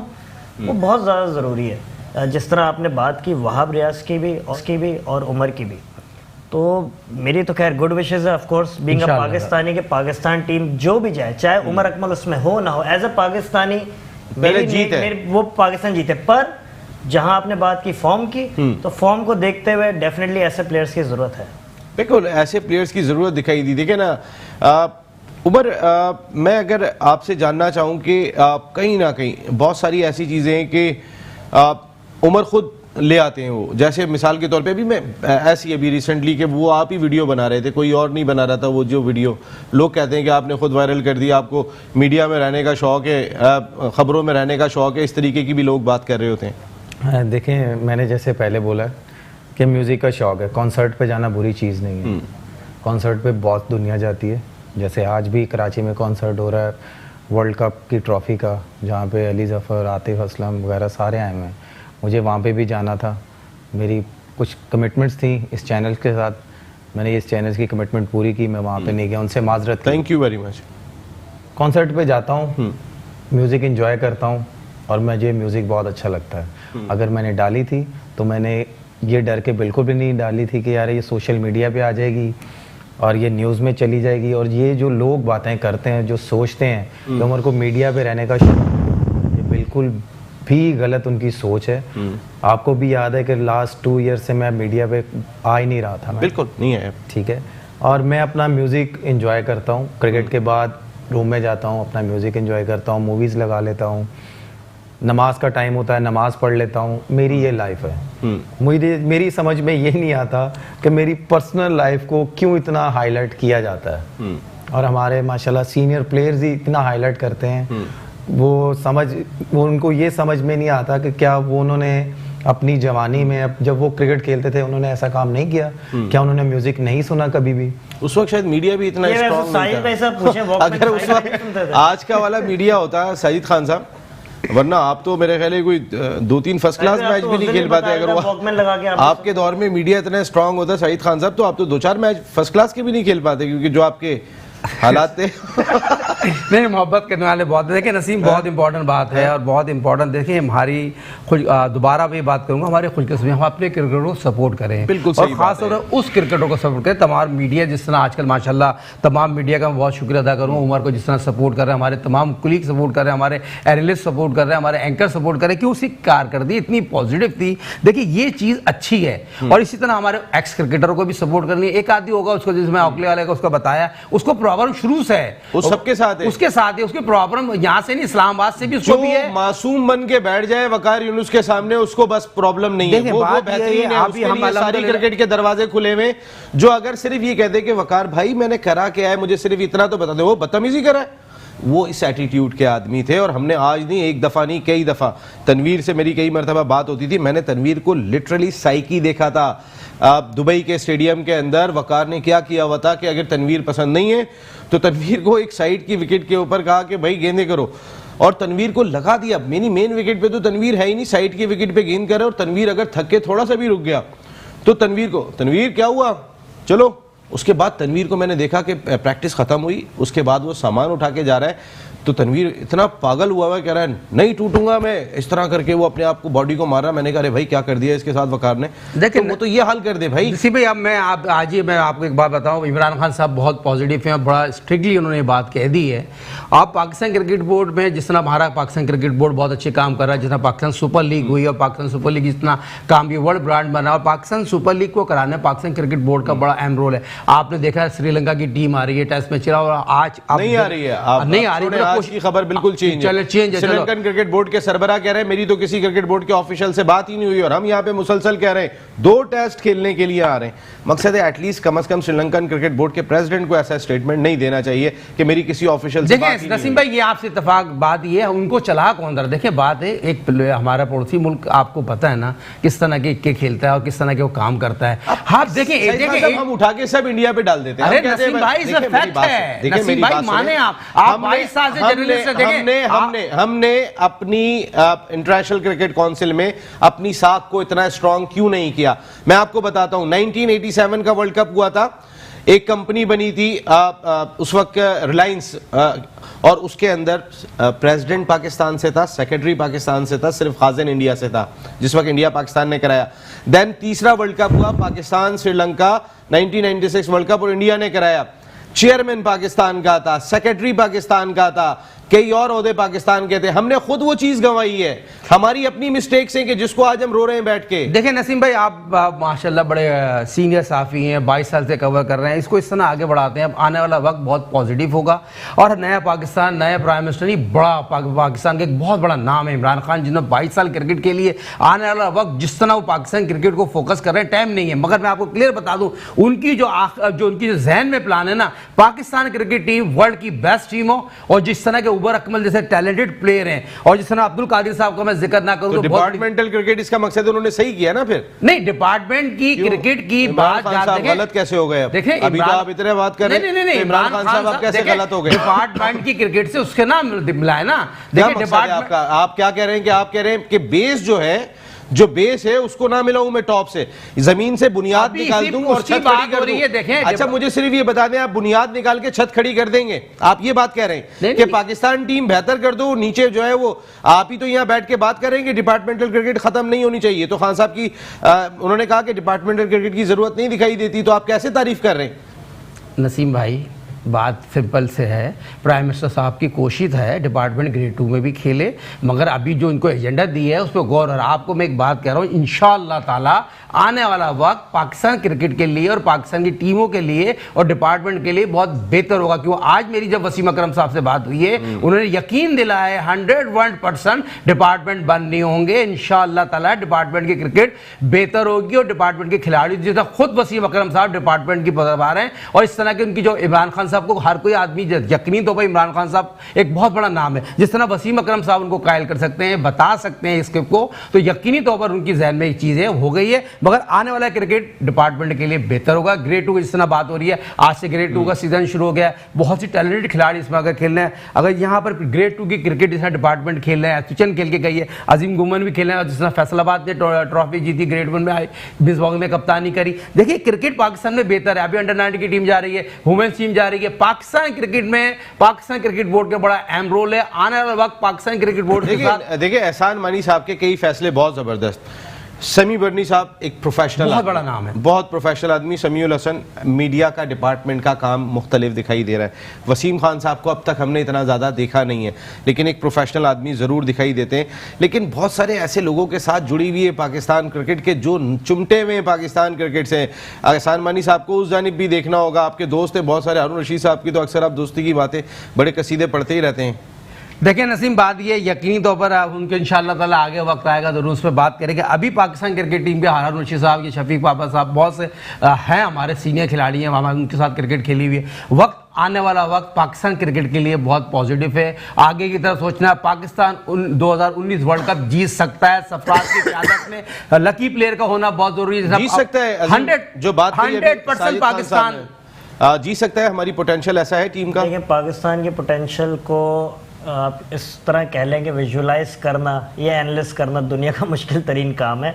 वो बहुत ज़्यादा ज़रूरी है। जिस तरह आपने बात की वहाब रियाज की भी और उमर की भी, तो मेरी तो खैर गुड विशेज़ है of course, being a Pakistani, के पाकिस्तान टीम जो भी जाए, चाहे उमर अकमल उसमें हो ना हो, एज अ पाकिस्तानी वो पाकिस्तान जीते। पर जहां आपने बात की फॉर्म की, तो फॉर्म को देखते हुए डेफिनेटली ऐसे प्लेयर्स की जरूरत है। बिल्कुल ऐसे प्लेयर्स की जरूरत दिखाई दी। देखिए ना उमर, मैं अगर आपसे जानना चाहूँ कि कहीं ना कहीं बहुत सारी ऐसी चीज़ें हैं कि उमर खुद ले आते हैं। वो जैसे मिसाल के तौर पे अभी मैं ऐसी अभी रिसेंटली कि वो आप ही वीडियो बना रहे थे, कोई और नहीं बना रहा था। वो जो वीडियो लोग कहते हैं कि आपने खुद वायरल कर दिया, आपको मीडिया में रहने का शौक़ है, ख़बरों में रहने का शौक़ है, इस तरीके की भी लोग बात कर रहे होते हैं। देखें, मैंने जैसे पहले बोला कि म्यूज़िक का शौक़ है, कॉन्सर्ट पे जाना बुरी चीज़ नहीं है। कॉन्सर्ट पे बहुत दुनिया जाती है। जैसे आज भी कराची में कॉन्सर्ट हो रहा है वर्ल्ड कप की ट्रॉफ़ी का, जहाँ पे अली ज़फ़र, आतिफ़ असलम वगैरह सारे आए हुए हैं। मुझे वहाँ पे भी जाना था, मेरी कुछ कमिटमेंट्स थी इस चैनल के साथ, मैंने इस चैनल की कमिटमेंट पूरी की, मैं वहाँ पे नहीं गया, उनसे माजरत। Thank you very much. Concert पे जाता हूँ, म्यूज़िक एंजॉय करता हूँ और मुझे म्यूज़िक बहुत अच्छा लगता है। अगर मैंने डाली थी तो मैंने ये डर के बिल्कुल भी नहीं डाली थी कि यार ये सोशल मीडिया पे आ जाएगी और ये न्यूज़ में चली जाएगी। और ये जो लोग बातें करते हैं, जो सोचते हैं कि उमर को मीडिया पे रहने का शौक, ये बिल्कुल भी गलत उनकी सोच है। आपको भी याद है कि लास्ट 2 ईयर से मैं मीडिया पे आ ही नहीं रहा था। बिल्कुल नहीं है, ठीक है। और मैं अपना म्यूज़िक एंजॉय करता हूँ। क्रिकेट के बाद रूम में जाता हूँ, अपना म्यूज़िक एंजॉय करता हूँ, मूवीज़ लगा लेता हूँ, नमाज का टाइम होता है नमाज पढ़ लेता हूँ। मेरी ये लाइफ है। मेरी समझ में ये नहीं आता कि मेरी पर्सनल लाइफ को क्यों इतना हाईलाइट किया जाता है। और हमारे माशाल्लाह सीनियर प्लेयर्स ही इतना हाईलाइट करते हैं। वो उनको ये समझ में नहीं आता कि क्या वो उन्होंने अपनी जवानी में जब वो क्रिकेट खेलते थे उन्होंने ऐसा काम नहीं किया? क्या उन्होंने म्यूजिक नहीं सुना कभी भी? उस वक्त शायद मीडिया भी इतना स्ट्रॉन्ग नहीं था। अगर उस वक्त आज का वाला मीडिया होता साजिद खान साहब, वरना आप तो मेरे ख्याल कोई 2-3 फर्स्ट क्लास मैच भी नहीं खेल पाते। अगर वो आपके दौर में मीडिया इतना स्ट्रांग होता साजिद खान साहब, तो आप तो 2-4 मैच फर्स्ट क्लास के भी नहीं खेल पाते, क्योंकि जो आपके हालात थे। नहीं, मोहब्बत करने वाले बहुत हैं। देखिए नसीम, बहुत इंपॉर्टेंट बात है और बहुत इंपॉर्टेंट, देखिए हमारी दोबारा भी बात करूंगा, हमारे खुशकिस्मती हम अपने क्रिकेटरों को सपोर्ट करें, बिल्कुल और खास तौर पर उस क्रिकेटरों को सपोर्ट करें। तमाम मीडिया जिस तरह आजकल माशाल्लाह, तमाम मीडिया का मैं बहुत शुक्रिया अदा करूँगा उमर को, जिस तरह सपोर्ट कर रहे हैं, हमारे तमाम कुलीग सपोर्ट कर रहे हैं, हमारे एनालिस्ट सपोर्ट कर रहे हैं, हमारे एंकर सपोर्ट कर रहे हैं, कि उसकी कारकर्दगी इतनी पॉजिटिव थी। देखिए ये चीज़ अच्छी है। और इसी तरह हमारे एक्स क्रिकेटरों को भी सपोर्ट करनी है। एक आदमी होगा उसको, जिसमें औकले वाले को उसको बताया, उसको प्रॉब्लम शुरू से है, वो सबके साथ है, उसके साथ है, उसकी प्रॉब्लम यहाँ से नहीं, इस्लामाबाद से भी उसको भी है। मासूम बन के बैठ जाए वकार यूनुस के सामने, उसको बस प्रॉब्लम नहीं है। वो बेहतरीन है, उसके लिए सारी क्रिकेट के दरवाजे खुले हुए। जो अगर सिर्फ ये कहते कि वकार भाई मैंने करा क्या है, मुझे सिर्फ इतना तो बता दे, वो बदतमीजी करा है, वो इस एटीट्यूड के आदमी थे। और हमने आज नहीं, एक दफ़ा नहीं, कई दफ़ा तनवीर से मेरी कई मरतबा बात होती थी। मैंने तनवीर को लिटरली साइकी देखा था दुबई के स्टेडियम के अंदर। वकार ने क्या किया हुआ था कि अगर तनवीर पसंद नहीं है तो तनवीर को एक साइड की विकेट के ऊपर कहा कि भाई गेंदे करो, और तनवीर को लगा दिया। मेरी मेन विकेट पे तो तनवीर है ही नहीं, साइड की विकेट पे गेंद करे। और तनवीर अगर थक के थोड़ा सा भी रुक गया तो तनवीर क्या हुआ, चलो। उसके बाद तनवीर को मैंने देखा कि प्रैक्टिस खत्म हुई, उसके बाद वो सामान उठा के जा रहा है, तो तनवीर इतना पागल हुआ है, कह रहा है नहीं टूटूंगा मैं, इस तरह करके वो अपने आप को बॉडी को मार रहा। मैंने कहा अरे भाई क्या कर दिया इसके साथ वकार ने, देखिए तो वो तो ये हाल कर दे भाई। इसी पे अब मैं आपको एक बात बताऊं, इमरान खान साहब बहुत पॉजिटिव हैं, बड़ा स्ट्रिक्टली उन्होंने ये बात कह दी है। आप पाकिस्तान क्रिकेट बोर्ड में, जिस तरह हमारा पाकिस्तान क्रिकेट बोर्ड बहुत अच्छे काम कर रहा है, जिस तरह पाकिस्तान सुपर लीग हुई और पाकिस्तान सुपर लीग जितना काम भी वर्ल्ड ब्रांड बना, और पाकिस्तान सुपर लीग को कराने पाकिस्तान क्रिकेट बोर्ड का बड़ा अहम रोल है। आपने देखा श्रीलंका की टीम आ रही है टेस्ट मैच, और आज नहीं आ रही है, नहीं आ रही है। आज की खबर बिल्कुल चेंज है। श्रीलंकन क्रिकेट बोर्ड के सरबराह कह रहे हैं मेरी तो किसी क्रिकेट बोर्ड के ऑफिशियल से बात ही नहीं हुई, और हम यहाँ पे मुसलसल कह रहे हैं 2 टेस्ट खेलने के लिए आ रहे हैं। मकसद है एटलीस्ट कम से कम श्रीलंकन क्रिकेट बोर्ड के प्रेसिडेंट को ऐसा स्टेटमेंट नहीं देना चाहिए कि मेरी किसी ऑफिशियल से बात ही नहीं। नसीम भाई ये आपसे इत्तेफाक बात ये है, उनको चला कौन दर। देखिए बात है, एक हमारा पड़ोसी मुल्क आपको पता है ना किस तरह के खेलता है और किस तरह के वो काम करता है। हाँ देखिए हम उठा के सब इंडिया पे डाल देते हैं। अरे नसीम भाई इस फैक्ट है, नसीम भाई माने आप 22 साल से जर्नलिस्ट है। हमने अपनी इंटरनेशनल क्रिकेट काउंसिल में अपनी साख को इतना स्ट्रांग क्यों नहीं किया? मैं आपको बताता हूं, 1987 का वर्ल्ड कप हुआ था, एक कंपनी बनी थी उस वक्त रिलायंस, और उसके अंदर प्रेसिडेंट पाकिस्तान से था, सेक्रेटरी पाकिस्तान से था, सिर्फ खाजिन इंडिया से था, जिस वक्त इंडिया पाकिस्तान ने कराया। देन तीसरा वर्ल्ड कप हुआ पाकिस्तान श्रीलंका 1996 वर्ल्ड कप, और इंडिया ने कराया। चेयरमैन पाकिस्तान का था, सेक्रेटरी पाकिस्तान का था, कई और ओहदे पाकिस्तान के थे। हमने खुद वो चीज गंवाई है, हमारी अपनी मिस्टेक्स हैं कि जिसको आज हम रो रहे हैं बैठ के। देखिए नसीम भाई आप माशाल्लाह बड़े सीनियर साफी हैं, 22 साल से कवर कर रहे हैं, इसको इस तरह आगे बढ़ाते हैं। अब आने वाला वक्त बहुत पॉजिटिव होगा, और नया पाकिस्तान, नया प्राइम मिनिस्टर, ही बड़ा पाकिस्तान का एक बहुत बड़ा नाम है इमरान खान, जिन्होंने 22 साल क्रिकेट के लिए, आने वाला वक्त जिस तरह वो पाकिस्तान क्रिकेट को फोकस कर रहे हैं, टाइम नहीं है। मगर मैं आपको क्लियर बता दूं, उनकी जो उनकी जहन में प्लान है ना, पाकिस्तान क्रिकेट टीम वर्ल्ड की बेस्ट टीम हो, और जिस तरह के उबर अकमल जैसे टैलेंटेड प्लेयर हैं, और जिस तरह अब्दुल कादिर साहब का मैं जिक्र ना करूं, तो डिपार्टमेंटल क्रिकेट इसका मकसद उन्होंने सही किया ना। फिर नहीं, डिपार्टमेंट की क्रिकेट की बात गलत कैसे हो गए? देखिए अभी तो आप इतने बात कर रहे हैं, नहीं, इमरान खान साहब आप कैसे गलत हो गए? डिपार्टमेंट की क्रिकेट से उसके नाम मिलाए ना। देखिए डिपार्टमेंट, आप क्या कह रहे हैं कि आप कह रहे हैं कि बेस जो बेस है उसको ना मिलाऊं मैं टॉप से, जमीन से बुनियाद निकाल दूं और छत खड़ी कर दूं। अच्छा मुझे सिर्फ ये बता दें, आप बुनियाद निकाल के छत खड़ी कर देंगे? आप ये बात कह रहे हैं कि पाकिस्तान टीम बेहतर कर दो, नीचे जो है वो आप ही तो यहां बैठ के बात करेंगे डिपार्टमेंटल क्रिकेट खत्म नहीं होनी चाहिए। तो खान साहब की उन्होंने कहा कि डिपार्टमेंटल क्रिकेट की जरूरत नहीं दिखाई देती, तो आप कैसे तारीफ कर रहे हैं? नसीम भाई बात सिंपल से है, प्राइम मिनिस्टर साहब की कोशिश है डिपार्टमेंट ग्रेड 2 में भी खेले, मगर अभी जो इनको एजेंडा दिया है उस पर गौर। और आपको मैं एक बात कह रहा हूँ, इंशाअल्लाह ताला आने वाला वक्त पाकिस्तान क्रिकेट के लिए और पाकिस्तान की टीमों के लिए और डिपार्टमेंट के लिए बहुत बेहतर होगा। क्यों आज मेरी जब वसीम अकरम साहब से बात हुई है, उन्होंने यकीन दिलाया है 101% डिपार्टमेंट बंद नहीं होंगे। इंशाअल्लाह ताला डिपार्टमेंट की क्रिकेट बेहतर होगी और डिपार्टमेंट के खिलाड़ी जैसा खुद वसीम अकरम साहब डिपार्टमेंट की पदभार हैं। और इस तरह के उनकी जो इमरान खान साहब को हर कोई आदमी यकीनी तो भाई इमरान खान साहब एक बहुत बड़ा नाम है, जिस तरह वसीम अकरम साहब उनको कायल कर सकते हैं, बता सकते हैं इसके को, तो यकीनी तौर पर उनकी जहन में एक चीज़ है हो गई है। मगर आने वाला क्रिकेट डिपार्टमेंट के लिए बेहतर होगा। ग्रेड 2 की जिस तरह बात हो रही है, आज से ग्रेड 2 का सीजन शुरू हो गया है, बहुत सी टैलेंटेड खिलाड़ी इसमें अगर खेलना है, अगर यहाँ पर ग्रेड 2 की क्रिकेट जिस तरह डिपार्टमेंट खेल रहे हैं, सुचन खेल के गई है, अजीम गुमन भी खेल रहे हैं, जिस तरह फैसलाबाद ने ट्रॉफी जीती, ग्रेड 1 में आई, मिसबाग में कप्तानी करी। देखिए क्रिकेट पाकिस्तान में बेहतर है, अभी अंडर 90 की टीम जा रही है, वुमेन्स टीम जा रही है। पाकिस्तान क्रिकेट में पाकिस्तान क्रिकेट बोर्ड का बड़ा अहम रोल है। आने वाला वक्त पाकिस्तान क्रिकेट बोर्ड के साथ देखिए एहसान मानी साहब के कई फैसले बहुत जबरदस्त। समी बर्नी साहब एक प्रोफेशनल, बहुत बड़ा नाम है, बहुत प्रोफेशनल आदमी। समीउल हसन, मीडिया का डिपार्टमेंट का काम मुख्तलिफ दिखाई दे रहा है। वसीम खान साहब को अब तक हमने इतना ज़्यादा देखा नहीं है, लेकिन एक प्रोफेशनल आदमी ज़रूर दिखाई देते हैं। लेकिन बहुत सारे ऐसे लोगों के साथ जुड़ी हुई है पाकिस्तान क्रिकेट के जो चुमटे हुए हैं पाकिस्तान क्रिकेट से। एहसान मानी साहब को उस जानिब भी देखना होगा, आपके दोस्त हैं बहुत सारे। हारून रशीद साहब की तो अक्सर आप दोस्ती की बातें बड़े कसीदे पढ़ते ही रहते हैं। देखिए नसीम, बात ये यकीनी तौर पर उनके इंशाअल्लाह ताला आगे वक्त आएगा जरूर उस पर बात करेंगे। अभी पाकिस्तान क्रिकेट टीम के हारून रशीद साहब के शफीक पापा साहब बहुत से हैं हमारे सीनियर खिलाड़ी हैं, हमारे उनके साथ क्रिकेट खेली हुई है। वक्त आने वाला वक्त पाकिस्तान क्रिकेट के लिए बहुत पॉजिटिव है। आगे की तरफ सोचना है, पाकिस्तान 2019 वर्ल्ड कप जीत सकता है। सरफराज की क़यादत में लकी प्लेयर का होना बहुत जरूरी है। जीत सकता है 100% पाकिस्तान जीत सकता है। हमारी पोटेंशियल ऐसा है टीम का। देखिए पाकिस्तान के पोटेंशियल को आप इस तरह कह लें कि विजुलाइज करना या एनालिस करना दुनिया का मुश्किल तरीन काम है।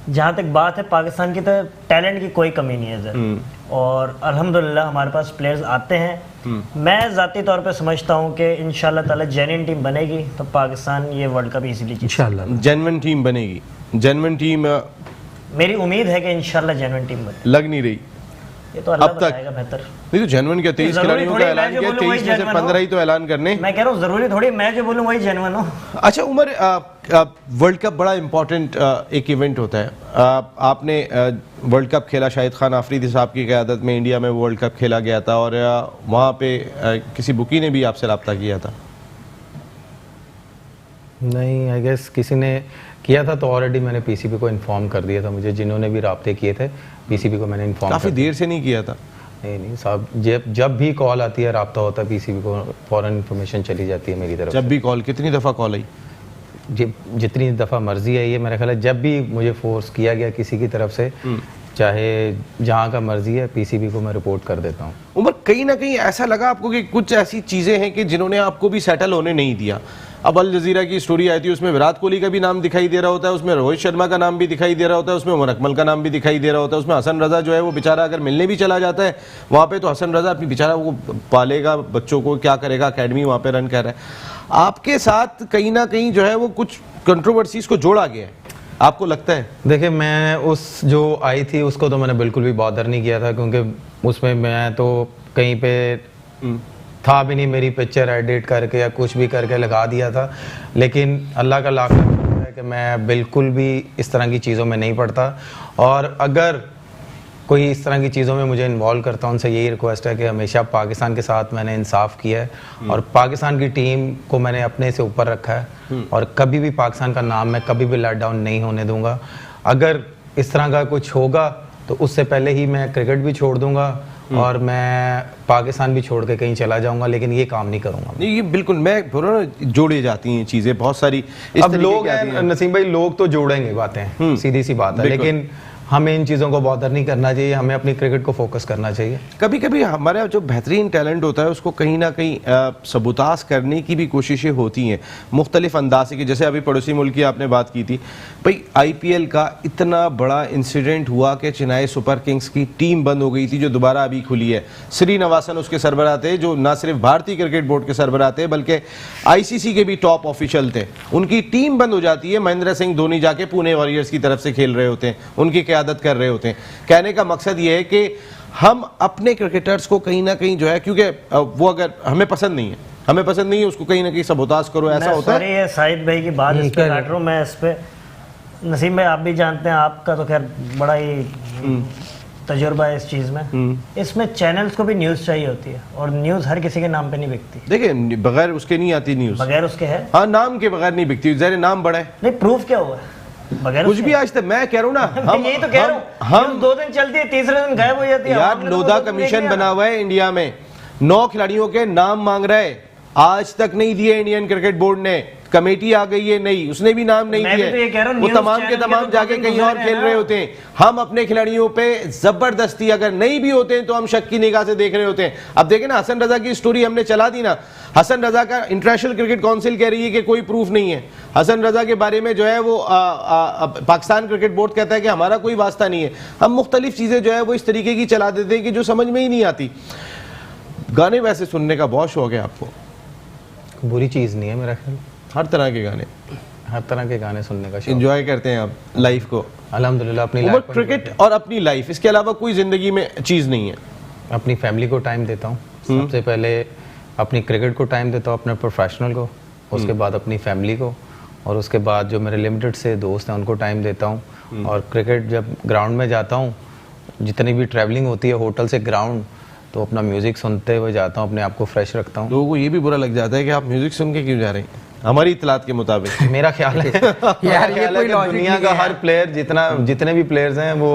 जहाँ तक बात है पाकिस्तान की, तो टैलेंट की कोई कमी नहीं है सर, और अल्हम्दुलिल्लाह हमारे पास प्लेयर्स आते हैं। मैं ज़ाती तौर पे समझता हूँ कि इंशाल्लाह ताला जेन्युइन टीम बनेगी तो पाकिस्तान ये वर्ल्ड कप इजीली जीत इंशाल्लाह। जेन्युइन टीम बनेगी, जेन्युइन टीम मेरी उम्मीद है कि इंशाल्लाह जेन्युइन टीम बने। लग नहीं रही ये तो अल्लाह अब तक बताएगा बेहतर। नहीं तो जेन्युइन क्या 23 खिलाड़ियों का ऐलान किया, 23 में से 15 ही तो ऐलान करने। मैं कह रहा हूँ जरूरी थोड़ी मैं जो बोलूँ वही जेन्युइन हो। अच्छा उमर, वर्ल्ड कप बड़ा इंपॉर्टेंट एक इवेंट होता है। आपने वर्ल्ड कप खेला, शाहिद खान आफरीदी साहब की क़यादत में इंडिया में वर्ल्ड कप खेला गया था, और वहाँ पे किसी बुकी ने भी आपसे रब्ता किया था? नहीं, आई गेस किसी ने किया था तो ऑलरेडी मैंने पीसीबी को इन्फॉर्म कर दिया था। मुझे जिन्होंने भी राब्ते किए थे पीसीबी को मैंने इन्फॉर्म। काफ़ी देर से नहीं किया था? नहीं साहब, जब भी कॉल आती है, राब्ता होता है, पीसीबी को फौरन इन्फॉर्मेशन चली जाती है मेरी तरफ। जब भी कॉल? कितनी दफ़ा कॉल आई? जितनी दफ़ा मर्जी है, ये मेरा ख्याल है जब भी मुझे फोर्स किया गया किसी की तरफ से, चाहे जहाँ का मर्जी है, पीसीबी को मैं रिपोर्ट कर देता हूँ। उमर, कहीं ना कहीं ऐसा लगा आपको कि कुछ ऐसी चीज़ें हैं कि जिन्होंने आपको भी सेटल होने नहीं दिया? अब अल जजीरा की स्टोरी आई थी, उसमें विराट कोहली का भी नाम दिखाई दे रहा होता है, उसमें रोहित शर्मा का नाम भी दिखाई दे रहा होता है, उसमें उमर अकमल का नाम भी दिखाई दे रहा होता है, उसमें हसन रज़ा जो है वो बेचारा अगर मिलने भी चला जाता है वहाँ पे, तो हसन रज़ा अपनी बेचारा वो पालेगा बच्चों को, क्या करेगा, अकेडमी वहाँ पे रन कर रहा है। आपके साथ कहीं ना कहीं जो है वो कुछ कंट्रोवर्सीज को जोड़ा गया है, आपको लगता है? देखिए, मैं उस जो आई थी उसको तो मैंने बिल्कुल भी बॉदर नहीं किया था, क्योंकि उसमें मैं तो कहीं पे था भी नहीं। मेरी पिक्चर एडिट करके या कुछ भी करके लगा दिया था। लेकिन अल्लाह का लाख शुक्र है कि मैं बिल्कुल भी इस तरह की चीज़ों में नहीं पड़ता, और अगर कोई इस तरह की चीज़ों में मुझे इन्वॉल्व करता हूँ, उनसे यही रिक्वेस्ट है कि हमेशा पाकिस्तान के साथ मैंने इंसाफ किया है और पाकिस्तान की टीम को मैंने अपने से ऊपर रखा है, और कभी भी पाकिस्तान का नाम मैं कभी भी लेट डाउन नहीं होने दूंगा। अगर इस तरह का कुछ होगा तो उससे पहले ही मैं क्रिकेट भी छोड़ दूंगा और मैं पाकिस्तान भी छोड़ के कहीं चला जाऊंगा, लेकिन ये काम नहीं करूंगा। नहीं, ये बिल्कुल, मैं बोल रहा हूं जोड़ी जाती हैं चीज़ें बहुत सारी। अब लोग हैं नसीम भाई, लोग तो जोड़ेंगे बातें, सीधी सी बात है, लेकिन हमें इन चीज़ों को बॉदर नहीं करना चाहिए। हमें अपनी क्रिकेट को फोकस करना चाहिए। कभी कभी हमारा जो बेहतरीन टैलेंट होता है उसको कहीं ना कहीं सबूतास करने की भी कोशिशें होती हैं मुख्तलिफ अंदाज से, कि जैसे अभी पड़ोसी मुल्क की आपने बात की थी भाई, IPL का इतना बड़ा इंसिडेंट हुआ कि चेन्नई सुपर किंग्स की टीम बंद हो गई थी, जो दोबारा अभी खुली है। श्रीनिवासन उसके सरबराह थे, जो ना सिर्फ भारतीय क्रिकेट बोर्ड के सरबराह थे बल्कि ICC के भी टॉप ऑफिशियल थे। उनकी टीम बंद हो जाती है, महेंद्र सिंह धोनी जाके पुणे वॉरियर्स की तरफ से खेल रहे होते हैं, उनकी क़यादत कर रहे होते हैं। कहने का मकसद ये है कि हम अपने क्रिकेटर्स को कहीं ना कहीं जो है, क्योंकि वो अगर हमें पसंद नहीं है उसको कहीं ना कहीं सबोताज करो, ऐसा होता है। ये साहिद भाई की बात इस पे काट रहा हूँ मैं, इस पे नसीम भाई आप भी जानते हैं, आपका तो खैर बड़ा ही तजुर्बा है इस चीज़ में। इसमें चैनल्स को भी न्यूज़ चाहिए होती है और न्यूज़ हर किसी के नाम पे नहीं बिकती। देखिए बगैर उसके नहीं आती न्यूज़, बगैर उसके है, हाँ नाम के बगैर नहीं बिकती, ज़ाहिर नाम बड़ा है। नहीं प्रूफ क्या हुआ है बगैर कुछ भी आज तक मैं कह रहा हूँ ना, हम यही तो कह रहा हूँ, हम 2 दिन चलती है, तीसरे दिन गायब हो जाती है। यार लोधा कमीशन बना हुआ है इंडिया में, 9 खिलाड़ियों के नाम मांग रहा है, आज तक नहीं दिए इंडियन क्रिकेट बोर्ड ने। कमेटी आ गई है नहीं, उसने भी नाम नहीं दिए, वो तमाम के तमाम जाके कहीं और खेल रहे होते हैं। हम अपने खिलाड़ियों पे जबरदस्ती अगर नहीं भी होते हैं तो हम शक की निगाह से देख रहे होते हैं। अब देखें ना, हसन रजा की स्टोरी हमने चला दी ना, हसन रजा का इंटरनेशनल क्रिकेट काउंसिल कह रही है कि कोई प्रूफ नहीं है। हसन रजा के बारे में जो है वो पाकिस्तान क्रिकेट बोर्ड कहता है कि हमारा कोई वास्ता नहीं है। हम मुख्तलिफ चीज़ें जो है वो इस तरीके की चला देते हैं कि जो समझ में ही नहीं आती। गाने वैसे सुनने का बहुत शौक है आपको? बुरी चीज़ नहीं है मेरा ख्याल, हर तरह के गाने, हर तरह के गाने सुनने का शौक, एंजॉय करते हैं आप लाइफ को? अल्हम्दुलिल्लाह अपनी उमर लाइफ को क्रिकेट और अपनी लाइफ, इसके अलावा कोई जिंदगी में चीज़ नहीं है? अपनी फैमिली को टाइम देता हूँ। सबसे पहले अपनी क्रिकेट को टाइम देता हूँ, अपने प्रोफेशनल को, उसके बाद अपनी फैमिली को, और उसके बाद जो मेरे लिमिटेड से दोस्त हैं उनको टाइम देता हूँ। और क्रिकेट जब ग्राउंड में जाता हूँ, जितनी भी ट्रैवलिंग होती है होटल से ग्राउंड, तो अपना म्यूज़िक सुनते हुए जाता हूँ, अपने आप को फ्रेश रखता हूँ। लोगों को ये भी बुरा लग जाता है कि आप म्यूजिक सुन के क्यों जा रहे हैं, हमारी इतलात के मुताबिक। मेरा ख्याल है यार ये कोई लॉजिक दुनिया नहीं का है। हर प्लेयर जितने भी प्लेयर्स हैं वो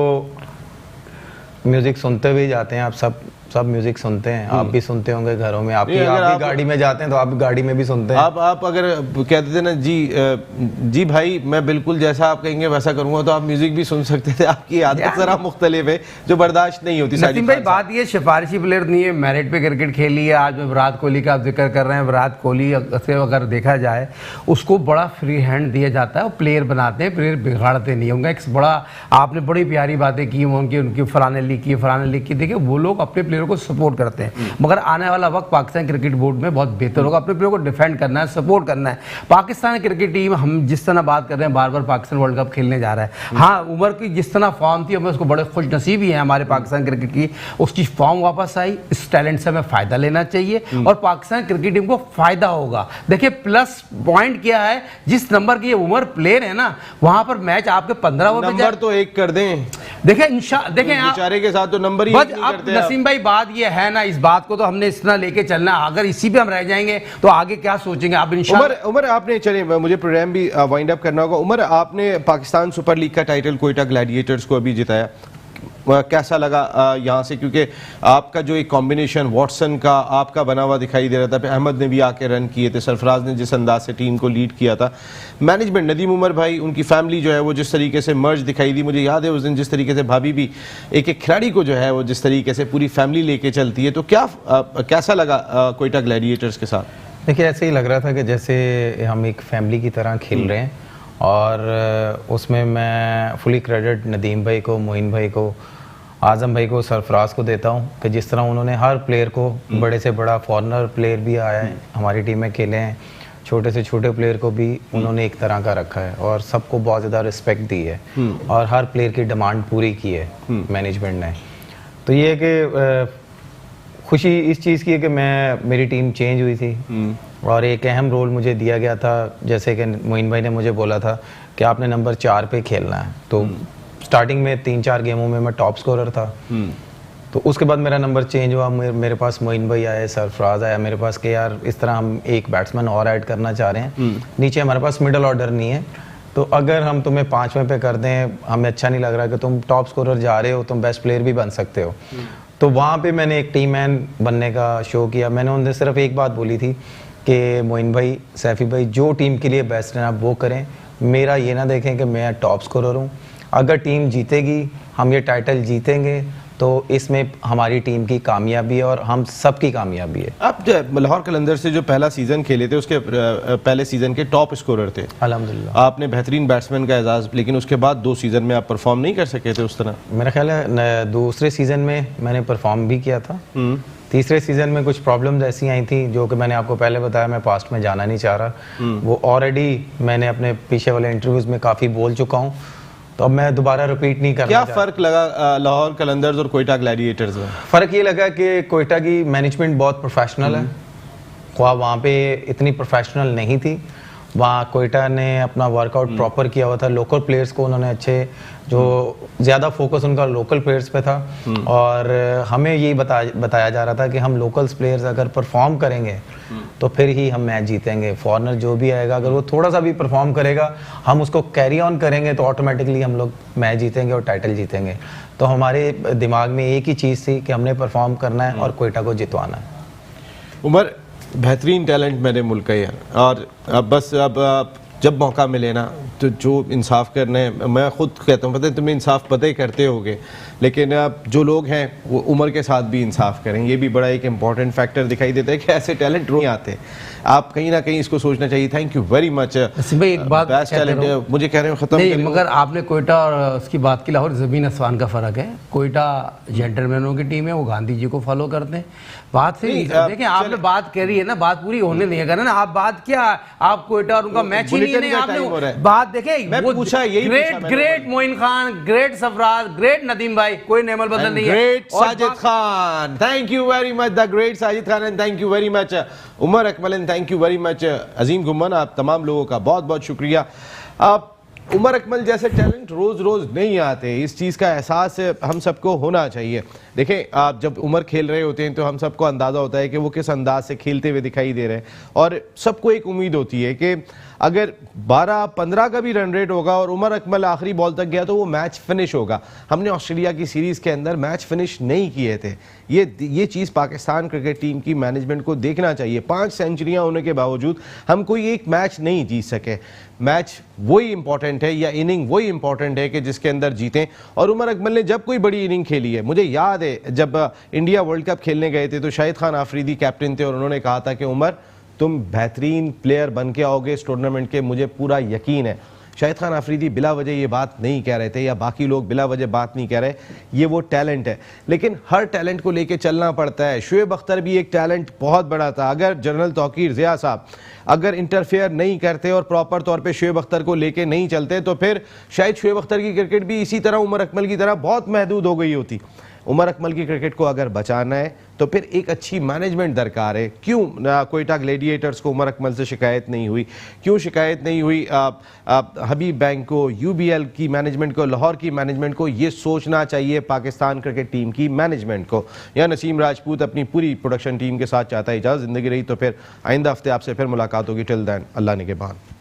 म्यूजिक सुनते हुए जाते हैं। आप सब म्यूजिक सुनते हैं, आप भी सुनते होंगे घरों में, आप भी गाड़ी में जाते हैं तो आप भी गाड़ी में भी सुनते हैं। आप अगर कहते थे ना जी भाई मैं बिल्कुल जैसा आप कहेंगे वैसा करूंगा, तो आप म्यूजिक भी सुन सकते थे। आपकी आदत जरा मुख्तलिफ है जो बर्दाश्त नहीं होती। नसीम भाई बात ये सिफारिशी प्लेयर नहीं है, मेरिट पे क्रिकेट खेली है। आज में विराट कोहली का आप जिक्र कर रहे हैं, विराट कोहली से अगर देखा जाए उसको बड़ा फ्री हैंड दिया जाता है, वो प्लेयर बनाते हैं, प्लेयर बिगाड़ते नहीं होंगे। एक बड़ा आपने बड़ी प्यारी बातें की उनकी फलाने लीग की, देखिए वो लोग अपने प्लेयर को सपोर्ट करते हैं, मगर आने वाला वक्त पाकिस्तान क्रिकेट बोर्ड में बहुत बेहतर होगा। अपने प्लेयर को डिफेंड करना है, सपोर्ट करना है। पाकिस्तान क्रिकेट टीम, हम जिस तरह बात कर रहे हैं, बार बार पाकिस्तान वर्ल्ड कप खेलने जा रहा है। हाँ उमर की जिस तरह फॉर्म थी, हमें उसको बड़े खुश नसीबी है हमारे पाकिस्तान क्रिकेट की, उसकी फॉर्म वापस आई। इस टैलेंट से हमें फायदा लेना चाहिए और पाकिस्तान क्रिकेट टीम को फायदा होगा। देखिए प्लस पॉइंट क्या है, जिस नंबर की ये उमर प्लेयर है ना, वहां पर मैच आपके 15 ओवर नंबर तो एक कर दें। देखें बेचारे के साथ तो नंबर ही बस नहीं अब करते। नसीम भाई बात ये है ना, इस बात को तो हमने इस तरह लेके चलना। अगर इसी पे हम रह जाएंगे तो आगे क्या सोचेंगे आप? उमर आपने, चले मुझे प्रोग्राम भी वाइंड अप करना होगा। उमर आपने पाकिस्तान सुपर लीग का टाइटल कोयटा ग्लैडिएटर्स को अभी जिताया, कैसा लगा यहाँ से? क्योंकि आपका जो एक कॉम्बिनेशन वॉटसन का आपका बना हुआ दिखाई दे रहा था, फिर अहमद ने भी आके रन किए थे, सरफराज ने जिस अंदाज से टीम को लीड किया था, मैनेजमेंट नदीम उमर भाई, उनकी फैमिली जो है वो जिस तरीके से मर्ज दिखाई दी। मुझे याद है उस दिन जिस तरीके से भाभी भी एक खिलाड़ी को जो है वो जिस तरीके से पूरी फैमिली लेके चलती है, तो कैसा लगा कोयटा ग्लैडिएटर्स के साथ? देखिए ऐसे ही लग रहा था कि जैसे हम एक फैमिली की तरह खेल रहे हैं, और उसमें मैं फुली क्रेडिट नदीम भाई को, मोइन भाई को, आज़म भाई को, सरफराज को देता हूँ कि जिस तरह उन्होंने हर प्लेयर को, बड़े से बड़ा फॉरनर प्लेयर भी आया है हमारी टीम में खेले हैं, छोटे से छोटे प्लेयर को भी उन्होंने एक तरह का रखा है और सबको बहुत ज़्यादा रिस्पेक्ट दी है और हर प्लेयर की डिमांड पूरी की है मैनेजमेंट ने। तो ये है कि खुशी इस चीज़ की है कि मेरी टीम चेंज हुई थी और एक अहम रोल मुझे दिया गया था। जैसे कि मोइन भाई ने मुझे बोला था कि आपने नंबर 4 पे खेलना है, तो स्टार्टिंग में 3-4 गेमों में मैं टॉप स्कोरर था। तो उसके बाद मेरा नंबर चेंज हुआ, मेरे पास मोइन भाई आए, सरफराज आया मेरे पास कि यार इस तरह हम एक बैट्समैन और ऐड करना चाह रहे हैं, नीचे हमारे पास मिडल ऑर्डर नहीं है, तो अगर हम तुम्हें 5वें पे कर दें, हमें अच्छा नहीं लग रहा कि तुम टॉप स्कोरर जा रहे हो, तुम बेस्ट प्लेयर भी बन सकते हो। तो वहाँ पे मैंने एक टीम मैन बनने का शो किया। मैंने उनसे सिर्फ एक बात बोली थी कि मोइन भाई, सैफी भाई, जो टीम के लिए बेस्ट है आप वो करें, मेरा ये ना देखें कि मैं टॉप स्कोरर हूँ। अगर टीम जीतेगी, हम ये टाइटल जीतेंगे, तो इसमें हमारी टीम की कामयाबी है और हम सब की कामयाबी है। आप लाहौर कलंदर से जो पहला सीजन खेले थे, उसके पहले सीजन के टॉप स्कोरर थे अल्हम्दुलिल्लाह। आपने बेहतरीन बैट्समैन का एजाज, लेकिन उसके बाद 2 सीजन में आप परफॉर्म नहीं कर सके थे उस तरह। मेरा ख्याल है दूसरे सीजन में मैंने परफॉर्म भी किया था। तीसरे सीजन में कुछ प्रॉब्लम्स ऐसी आई थी जो कि मैंने आपको पहले बताया, मैं पास्ट में जाना नहीं चाह रहा। वो ऑलरेडी मैंने अपने पीछे वाले इंटरव्यूज़ में काफ़ी बोल चुका हूँ तो अब मैं दोबारा रिपीट नहीं करना क्या चाहता। फर्क लगा लाहौर कलंदर्स और कोयटा ग्लैडिएटर्स में? फ़र्क ये लगा कि कोयटा की मैनेजमेंट बहुत प्रोफेशनल है, ख्वाह वहाँ पे इतनी प्रोफेशनल नहीं थी। वहाँ कोयटा ने अपना वर्कआउट प्रॉपर किया हुआ था, लोकल प्लेयर्स को उन्होंने अच्छे, जो ज़्यादा फोकस उनका लोकल प्लेयर्स पे था। और हमें यही बताया जा रहा था कि हम लोकल्स प्लेयर्स अगर परफॉर्म करेंगे तो फिर ही हम मैच जीतेंगे। फॉरनर जो भी आएगा अगर वो थोड़ा सा भी परफॉर्म करेगा, हम उसको कैरी ऑन करेंगे तो ऑटोमेटिकली हम लोग मैच जीतेंगे और टाइटल जीतेंगे। तो हमारे दिमाग में एक ही चीज़ थी कि हमने परफॉर्म करना है और कोयटा को जितवाना है। उमर, बेहतरीन टैलेंट मेरे मुल्क का यार, और अब बस अब जब मौका मिले ना तो जो इंसाफ करने, मैं खुद कहता हूँ, पता है तुम्हें इंसाफ पता ही करते होगे, लेकिन अब जो लोग हैं वो उमर के साथ भी इंसाफ करें। ये भी बड़ा एक इंपॉर्टेंट फैक्टर दिखाई देता है कि ऐसे टैलेंट नहीं आते। आप कहीं ना कहीं इसको सोचना चाहिए। Thank you very much. भाई एक बात बेस्ट टैलेंट मुझे कह रहे हो खत्म नहीं, मगर आपने कोयटा और उसकी बात की, लाहौर ज़मीन आसमान का फ़र्क है। कोयटा जेंटलमैनों की टीम है, वो गांधी जी को फॉलो करते हैं। बात से देखिए, आपने बात करी है ना, बात पूरी होने नहीं है ना। आप बात क्या, आप कोयटा और उनका मैच ही नहीं है। आपने बात देखे, great Moin Khan, great Sarfaraz, great Nadeem भाई, कोई नेमल बदल नहीं है। Great Sajid Khan, thank you very much, the great Sajid Khan, and thank you very much Umar Akmal, and thank you very much Azeem Gumman. आप तमाम लोगों का बहुत बहुत शुक्रिया। आप उमर अकमल जैसे टैलेंट रोज़ रोज़ नहीं आते, इस चीज़ का एहसास हम सबको होना चाहिए। देखें, आप जब उमर खेल रहे होते हैं तो हम सबको अंदाज़ा होता है कि वो किस अंदाज से खेलते हुए दिखाई दे रहे हैं, और सबको एक उम्मीद होती है कि अगर 12-15 का भी रन रेट होगा और उमर अकमल आखिरी बॉल तक गया तो वो मैच फिनिश होगा। हमने ऑस्ट्रेलिया की सीरीज़ के अंदर मैच फिनिश नहीं किए थे। ये चीज़ पाकिस्तान क्रिकेट टीम की मैनेजमेंट को देखना चाहिए। 5 सेंचुरियाँ होने के बावजूद हम कोई एक मैच नहीं जीत सके। मैच वही इंपॉर्टेंट है, या इनिंग वही इंपॉर्टेंट है कि जिसके अंदर जीतें। और उमर अकमल ने जब कोई बड़ी इनिंग खेली है, मुझे याद है जब इंडिया वर्ल्ड कप खेलने गए थे तो शाहिद खान आफरीदी कैप्टन थे और उन्होंने कहा था कि उमर तुम बेहतरीन प्लेयर बन के आओगे इस टूर्नामेंट के, मुझे पूरा यकीन है। शाहिद खान आफरीदी बिला वजह ये बात नहीं कह रहे थे, या बाकी लोग बिला वजह बात नहीं कह रहे। ये वो टैलेंट है, लेकिन हर टैलेंट को लेके चलना पड़ता है। शुएब अख्तर भी एक टैलेंट बहुत बड़ा था। अगर जनरल तौकीर ज़िया साहब अगर इंटरफेयर नहीं करते और प्रॉपर तौर पे शुएब अख्तर को लेके नहीं चलते तो फिर शायद शुएब अख्तर की क्रिकेट भी इसी तरह उमर अकमल की तरह बहुत महदूद हो गई होती। उमर अकमल की क्रिकेट को अगर बचाना है तो फिर एक अच्छी मैनेजमेंट दरकार है। क्यों कोयटा ग्लैडिएटर्स को उमर अकमल से शिकायत नहीं हुई? क्यों शिकायत नहीं हुई हबीब बैंक को, यूबीएल की मैनेजमेंट को, लाहौर की मैनेजमेंट को? ये सोचना चाहिए पाकिस्तान क्रिकेट टीम की मैनेजमेंट को। या नसीम राजपूत अपनी पूरी प्रोडक्शन टीम के साथ चाहता है इजाज़त। ज़िंदगी रही तो फिर आइंदा हफ्ते आपसे फिर मुलाकात होगी। टिल देन, अल्लाह निगहबान।